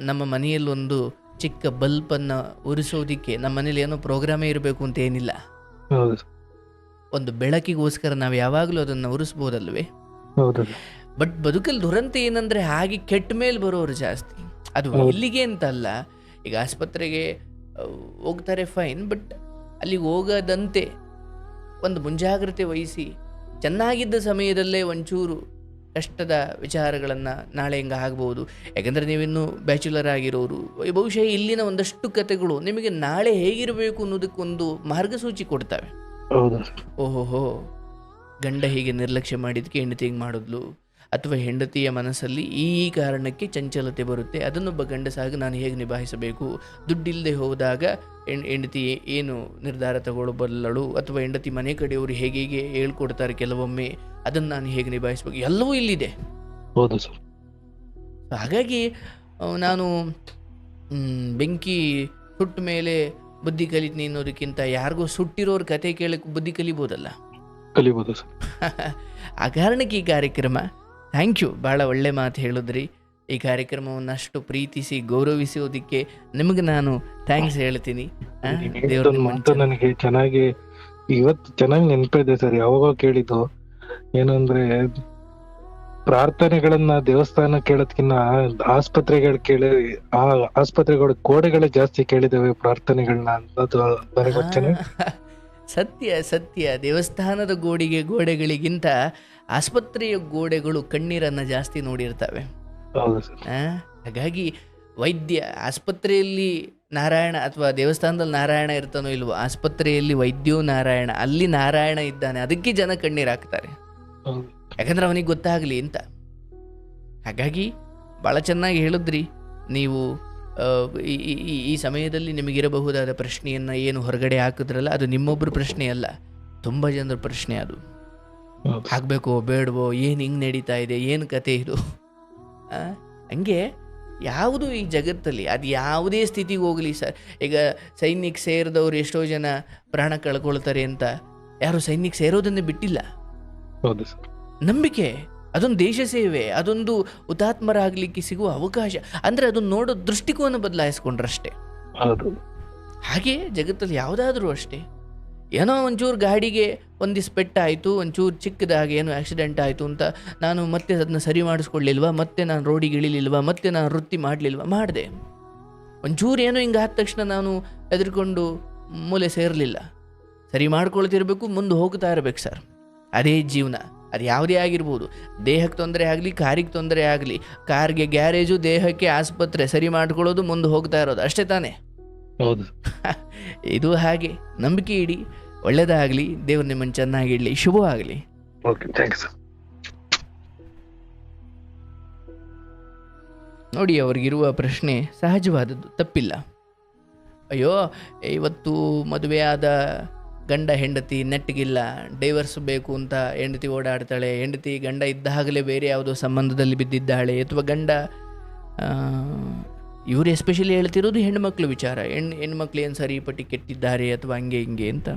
ನಮ್ಮ ಮನೆಯಲ್ಲಿ ಒಂದು ಚಿಕ್ಕ ಬಲ್ಬನ್ನು ಉರಿಸೋದಿಕ್ಕೆ ನಮ್ಮ ಮನೇಲಿ ಏನೋ ಪ್ರೋಗ್ರಾಮೇ ಇರಬೇಕು ಅಂತ ಏನಿಲ್ಲ. ಒಂದು ಬೆಳಕಿಗೋಸ್ಕರ ನಾವು ಯಾವಾಗಲೂ ಅದನ್ನು ಉರಿಸ್ಬೋದಲ್ವೇ? ಹೌದು ಬಟ್ ಬದುಕಲ್ಲಿ ದುರಂತ ಏನಂದರೆ ಹಾಗೆ ಕೆಟ್ಟ ಮೇಲೆ ಬರೋರು ಜಾಸ್ತಿ. ಅದು ಇಲ್ಲಿಗೆ ಅಂತಲ್ಲ, ಈಗ ಆಸ್ಪತ್ರೆಗೆ ಹೋಗ್ತಾರೆ ಫೈನ್, ಬಟ್ ಅಲ್ಲಿಗೆ ಹೋಗದಂತೆ ಒಂದು ಮುಂಜಾಗ್ರತೆ ವಹಿಸಿ ಚೆನ್ನಾಗಿದ್ದ ಸಮಯದಲ್ಲೇ ಒಂಚೂರು ಕಷ್ಟದ ವಿಚಾರಗಳನ್ನು ನಾಳೆ ಹಿಂಗೆ ಆಗ್ಬೋದು. ಯಾಕಂದರೆ ನೀವಿನ್ನೂ ಬ್ಯಾಚುಲರ್ ಆಗಿರೋರು, ಬಹುಶಃ ಇಲ್ಲಿನ ಒಂದಷ್ಟು ಕಥೆಗಳು ನಿಮಗೆ ನಾಳೆ ಹೇಗಿರಬೇಕು ಅನ್ನೋದಕ್ಕೊಂದು ಮಾರ್ಗಸೂಚಿ ಕೊಡ್ತವೆ. ಹೌದು ಓಹೋಹೋ, ಗಂಡ ಹೀಗೆ ನಿರ್ಲಕ್ಷ್ಯ ಮಾಡಿದ್ದಕ್ಕೆ ಹೆಂಡತಿ ಹಿಂಗೆ ಮಾಡಿದ್ಲು, ಅಥವಾ ಹೆಂಡತಿಯ ಮನಸ್ಸಲ್ಲಿ ಈ ಕಾರಣಕ್ಕೆ ಚಂಚಲತೆ ಬರುತ್ತೆ, ಅದನ್ನೊಬ್ಬ ಗಂಡಸಾಗಿ ನಾನು ಹೇಗೆ ನಿಭಾಯಿಸಬೇಕು, ದುಡ್ಡಿಲ್ಲದೆ ಹೋದಾಗ ಹೆಂಡತಿ ಏನು ನಿರ್ಧಾರ ತಗೊಳ್ಳಬಲ್ಲಳು, ಅಥವಾ ಹೆಂಡತಿ ಮನೆ ಕಡೆಯವರು ಹೇಗೆ ಹೇಳ್ಕೊಡ್ತಾರೆ ಕೆಲವೊಮ್ಮೆ, ಅದನ್ನು ನಾನು ಹೇಗೆ ನಿಭಾಯಿಸಬೇಕು, ಎಲ್ಲವೂ ಇಲ್ಲಿದೆ. ಹೌದು ಸರ್. ಹಾಗಾಗಿ ನಾನು ಬೆಂಕಿ ಸುಟ್ಟ ಮೇಲೆ ಬುದ್ಧಿ ಕಲಿತೀನಿ ಅನ್ನೋದಕ್ಕಿಂತ ಯಾರಿಗೂ ಸುಟ್ಟಿರೋರ ಕತೆ ಕೇಳಕ್ಕೆ ಬುದ್ಧಿ ಕಲಿಬೋದಲ್ಲ. ಕಲಿಬೋದು ಸರ್. ಆ ಕಾರಣಕ್ಕೆ ಈ ಕಾರ್ಯಕ್ರಮ. ಥ್ಯಾಂಕ್ ಯು, ಭಾಳ ಒಳ್ಳೆ ಮಾತು ಹೇಳಿದ್ರಿ. ಈ ಕಾರ್ಯಕ್ರಮವನ್ನು ಅಷ್ಟು ಪ್ರೀತಿಸಿ ಗೌರವಿಸೋದಕ್ಕೆ ನಿಮಗೆ ನಾನು ಥ್ಯಾಂಕ್ಸ್ ಹೇಳ್ತೀನಿ. ಮಾತು ನನಗೆ ಇವತ್ತು ಚೆನ್ನಾಗಿ ನೆನಪಿದೆ ಸರ್. ಯಾವಾಗ ಕೇಳಿದ್ದು ಏನಂದ್ರೆ, ಪ್ರಾರ್ಥನೆಗಳನ್ನ ದೇವಸ್ಥಾನ ಕೇಳೋದ್ಕಿನ್ನ ಆಸ್ಪತ್ರೆಗಳ ಗೋಡೆಗಳೇ ಜಾಸ್ತಿ ಕೇಳಿದ್ದೇವೆ ಪ್ರಾರ್ಥನೆಗಳನ್ನ ಅನ್ನೋದು ನನಗೆ ಸತ್ಯ. ದೇವಸ್ಥಾನದ ಗೋಡೆಗಳಿಗಿಂತ ಆಸ್ಪತ್ರೆಯ ಗೋಡೆಗಳು ಕಣ್ಣೀರನ್ನ ಜಾಸ್ತಿ ನೋಡಿರ್ತವೆ. ಹಾಗಾಗಿ ವೈದ್ಯ ಆಸ್ಪತ್ರೆಯಲ್ಲಿ ನಾರಾಯಣ ಅಥವಾ ದೇವಸ್ಥಾನದಲ್ಲಿ ನಾರಾಯಣ ಇರ್ತಾನೋ ಇಲ್ವೋ, ಆಸ್ಪತ್ರೆಯಲ್ಲಿ ವೈದ್ಯೋ ನಾರಾಯಣ, ಅಲ್ಲಿ ನಾರಾಯಣ ಇದ್ದಾನೆ, ಅದಕ್ಕೆ ಜನ ಕಣ್ಣೀರು ಹಾಕ್ತಾರೆ, ಯಾಕಂದ್ರೆ ಅವನಿಗೆ ಗೊತ್ತಾಗಲಿ ಅಂತ. ಹಾಗಾಗಿ ಭಾಳ ಚೆನ್ನಾಗಿ ಹೇಳಿದ್ರಿ ನೀವು. ಈ ಸಮಯದಲ್ಲಿ ನಿಮಗಿರಬಹುದಾದ ಪ್ರಶ್ನೆಯನ್ನು ಏನು ಹೊರಗಡೆ ಹಾಕಿದ್ರಲ್ಲ, ಅದು ನಿಮ್ಮೊಬ್ಬರು ಪ್ರಶ್ನೆ ಅಲ್ಲ, ತುಂಬ ಜನರ ಪ್ರಶ್ನೆ. ಅದು ಹಾಕಬೇಕೋ ಬೇಡವೋ, ಏನು ಹಿಂಗೆ ನಡೀತಾ ಇದೆ, ಏನು ಕತೆ ಇದು. ಹಂಗೆ ಯಾವುದು ಈ ಜಗತ್ತಲ್ಲಿ ಅದು ಯಾವುದೇ ಸ್ಥಿತಿಗೆ ಹೋಗಲಿ ಸರ್, ಈಗ ಸೈನ್ಯಕ್ಕೆ ಸೇರಿದವರು ಎಷ್ಟೋ ಜನ ಪ್ರಾಣ ಕಳ್ಕೊಳ್ತಾರೆ ಅಂತ ಯಾರು ಸೈನ್ಯಕ್ಕೆ ಸೇರೋದನ್ನೇ ಬಿಟ್ಟಿಲ್ಲ. ನಂಬಿಕೆ, ಅದೊಂದು ದೇಶ ಸೇವೆ, ಅದೊಂದು ಹುತಾತ್ಮರಾಗಲಿಕ್ಕೆ ಸಿಗುವ ಅವಕಾಶ, ಅಂದರೆ ಅದನ್ನು ನೋಡೋ ದೃಷ್ಟಿಕೋನ ಬದಲಾಯಿಸ್ಕೊಂಡ್ರಷ್ಟೇ. ಹಾಗೆ ಜಗತ್ತಲ್ಲಿ ಯಾವುದಾದ್ರೂ ಅಷ್ಟೇ, ಏನೋ ಒಂಚೂರು ಗಾಡಿಗೆ ಒಂದಿಷ್ಟು ಪೆಟ್ಟಾಯಿತು, ಒಂಚೂರು ಚಿಕ್ಕದಾಗಿ ಏನೋ ಆಕ್ಸಿಡೆಂಟ್ ಆಯಿತು ಅಂತ ನಾನು ಮತ್ತೆ ಅದನ್ನ ಸರಿ ಮಾಡಿಸ್ಕೊಳ್ಳಿಲ್ವಾ, ಮತ್ತೆ ನಾನು ರೋಡಿಗೆ ಇಳಿಲಿಲ್ವಾ, ಮತ್ತೆ ನಾನು ವೃತ್ತಿ ಮಾಡಲಿಲ್ವಾ, ಮಾಡಿದೆ. ಒಂಚೂರು ಏನೋ ಹಿಂಗೆ ಆದ ತಕ್ಷಣ ನಾನು ಹೆದರ್ಕೊಂಡು ಮೂಲೆ ಸೇರಲಿಲ್ಲ. ಸರಿ ಮಾಡ್ಕೊಳ್ತಿರ್ಬೇಕು, ಮುಂದೆ ಹೋಗ್ತಾ ಇರ್ಬೇಕು ಸರ್. ಅದೇ ಜೀವನ, ಅದು ಯಾವುದೇ ಆಗಿರ್ಬೋದು. ದೇಹಕ್ಕೆ ತೊಂದರೆ ಆಗಲಿ, ಕಾರಿಗೆ ತೊಂದರೆ ಆಗಲಿ, ಕಾರ್ಗೆ ಗ್ಯಾರೇಜು, ದೇಹಕ್ಕೆ ಆಸ್ಪತ್ರೆ, ಸರಿ ಮಾಡ್ಕೊಳ್ಳೋದು, ಮುಂದೆ ಹೋಗ್ತಾ ಇರೋದು, ಅಷ್ಟೇ ತಾನೇ? ಹೌದು. ಇದು ಹಾಗೆ ನಂಬಿಕೆ ಇಡಿ, ಒಳ್ಳೆಯದಾಗಲಿ, ದೇವ್ರು ನಿಮ್ಮನ್ನು ಚೆನ್ನಾಗಿಡಲಿ, ಶುಭವಾಗಲಿ. ನೋಡಿ, ಅವ್ರಿಗಿರುವ ಪ್ರಶ್ನೆ ಸಹಜವಾದದ್ದು, ತಪ್ಪಿಲ್ಲ. ಅಯ್ಯೋ, ಇವತ್ತು ಮದುವೆ ಆದ ಗಂಡ ಹೆಂಡತಿ ನೆಟ್ಟಗಿಲ್ಲ, ಡೈವರ್ಸ್ ಬೇಕು ಅಂತ ಹೆಂಡತಿ ಓಡಾಡ್ತಾಳೆ, ಹೆಂಡತಿ ಗಂಡ ಇದ್ದಾಗಲೇ ಬೇರೆ ಯಾವುದೋ ಸಂಬಂಧದಲ್ಲಿ ಬಿದ್ದಿದ್ದಾಳೆ, ಅಥವಾ ಗಂಡ ಇವರು ಎಸ್ಪೆಷಲಿ ಹೇಳ್ತಿರೋದು ಹೆಣ್ಮಕ್ಳು ವಿಚಾರ, ಹೆಣ್ಮಕ್ಳು ಏನು ಸರಿ ಪಟ್ಟಿ ಕೆಟ್ಟಿದ್ದಾರೆ ಅಥವಾ ಹಂಗೆ ಹಿಂಗೆ ಅಂತ.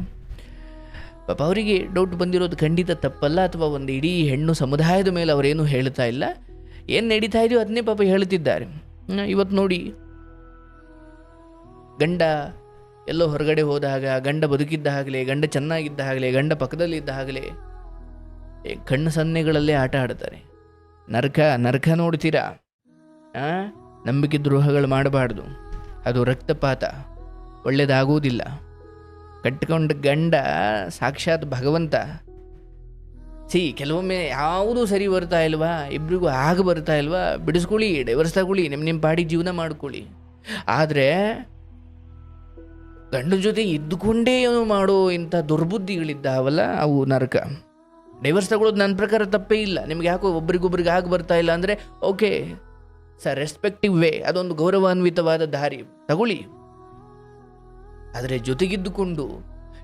ಪಾಪ ಅವರಿಗೆ ಡೌಟ್ ಬಂದಿರೋದು ಖಂಡಿತ ತಪ್ಪಲ್ಲ, ಅಥವಾ ಒಂದು ಇಡೀ ಹೆಣ್ಣು ಸಮುದಾಯದ ಮೇಲೆ ಅವರೇನು ಹೇಳ್ತಾ ಇಲ್ಲ, ಏನು ನಡೀತಾ ಇದೆಯೋ ಅದನ್ನೇ ಪಾಪ ಹೇಳ್ತಿದ್ದಾರೆ. ಇವತ್ತು ನೋಡಿ, ಗಂಡ ಎಲ್ಲೋ ಹೊರಗಡೆ ಹೋದಾಗ, ಗಂಡ ಬದುಕಿದ್ದಾಗಲೇ, ಗಂಡ ಚೆನ್ನಾಗಿದ್ದಾಗಲೇ, ಗಂಡ ಪಕ್ಕದಲ್ಲಿದ್ದಾಗಲೇ ಕಣ್ಣು ಸನ್ನೆಗಳಲ್ಲೇ ಆಟ ಆಡ್ತಾರೆ. ನರಕ ನೋಡ್ತೀರಾ? ನಂಬಿಕೆ ದ್ರೋಹಗಳು ಮಾಡಬಾರ್ದು, ಅದು ರಕ್ತಪಾತ, ಒಳ್ಳೆಯದಾಗುವುದಿಲ್ಲ. ಕಟ್ಟಿಕೊಂಡ ಗಂಡ ಸಾಕ್ಷಾತ್ ಭಗವಂತ. ಕೆಲವೊಮ್ಮೆ ಯಾವುದೂ ಸರಿ ಬರ್ತಾ ಇಲ್ವಾ, ಇಬ್ಬರಿಗೂ ಆಗ ಬರ್ತಾ ಇಲ್ವಾ, ಬಿಡಿಸ್ಕೊಳ್ಳಿ, ಡೈವರ್ಸ್ ತಗೊಳ್ಳಿ, ನಿಮ್ಮ ಪಾಡಿಗೆ ಜೀವನ ಮಾಡ್ಕೊಳ್ಳಿ. ಆದರೆ ಗಂಡನ ಜೊತೆ ಇದ್ದುಕೊಂಡೇ ಏನು ಮಾಡೋ ಇಂಥ ದುರ್ಬುದ್ಧಿಗಳಿದ್ದಾವಲ್ಲ, ಅವು ನರಕ. ಡೈವರ್ಸ್ ತಗೊಳ್ಳೋದು ನನ್ನ ಪ್ರಕಾರ ತಪ್ಪೇ ಇಲ್ಲ. ನಿಮ್ಗೆ ಯಾಕೋ ಒಬ್ರಿಗೊಬ್ರಿಗೆ ಆಗ ಬರ್ತಾ ಇಲ್ಲ ಅಂದರೆ ಓಕೆ ಸರ್, ರೆಸ್ಪೆಕ್ಟಿವ್ ವೇ, ಅದೊಂದು ಗೌರವಾನ್ವಿತವಾದ ದಾರಿ ತಗೊಳ್ಳಿ. ಆದರೆ ಜೊತೆಗಿದ್ದುಕೊಂಡು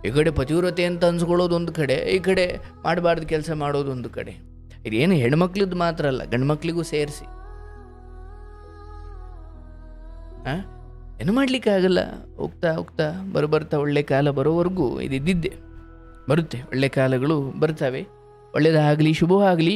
ಈ ಕಡೆ ಪತಿವ್ರತೆ ಅಂತ ಅನ್ಸ್ಕೊಳ್ಳೋದು ಒಂದು ಕಡೆ, ಈ ಕಡೆ ಮಾಡಬಾರ್ದು ಕೆಲಸ ಮಾಡೋದು ಒಂದು ಕಡೆ. ಇದೇನು ಹೆಣ್ಮಕ್ಳದ್ದು ಮಾತ್ರ ಅಲ್ಲ, ಗಂಡು ಮಕ್ಳಿಗೂ ಸೇರಿಸಿ. ಏನು ಮಾಡಲಿಕ್ಕೆ ಆಗಲ್ಲ. ಹೋಗ್ತಾ ಹೋಗ್ತಾ ಬರ್ತಾ ಒಳ್ಳೆ ಕಾಲ ಬರೋವರೆಗೂ ಇದ್ದಿದ್ದೆ. ಬರುತ್ತೆ, ಒಳ್ಳೆ ಕಾಲಗಳು ಬರ್ತವೆ. ಒಳ್ಳೆಯದಾಗಲಿ, ಶುಭವಾಗಲಿ.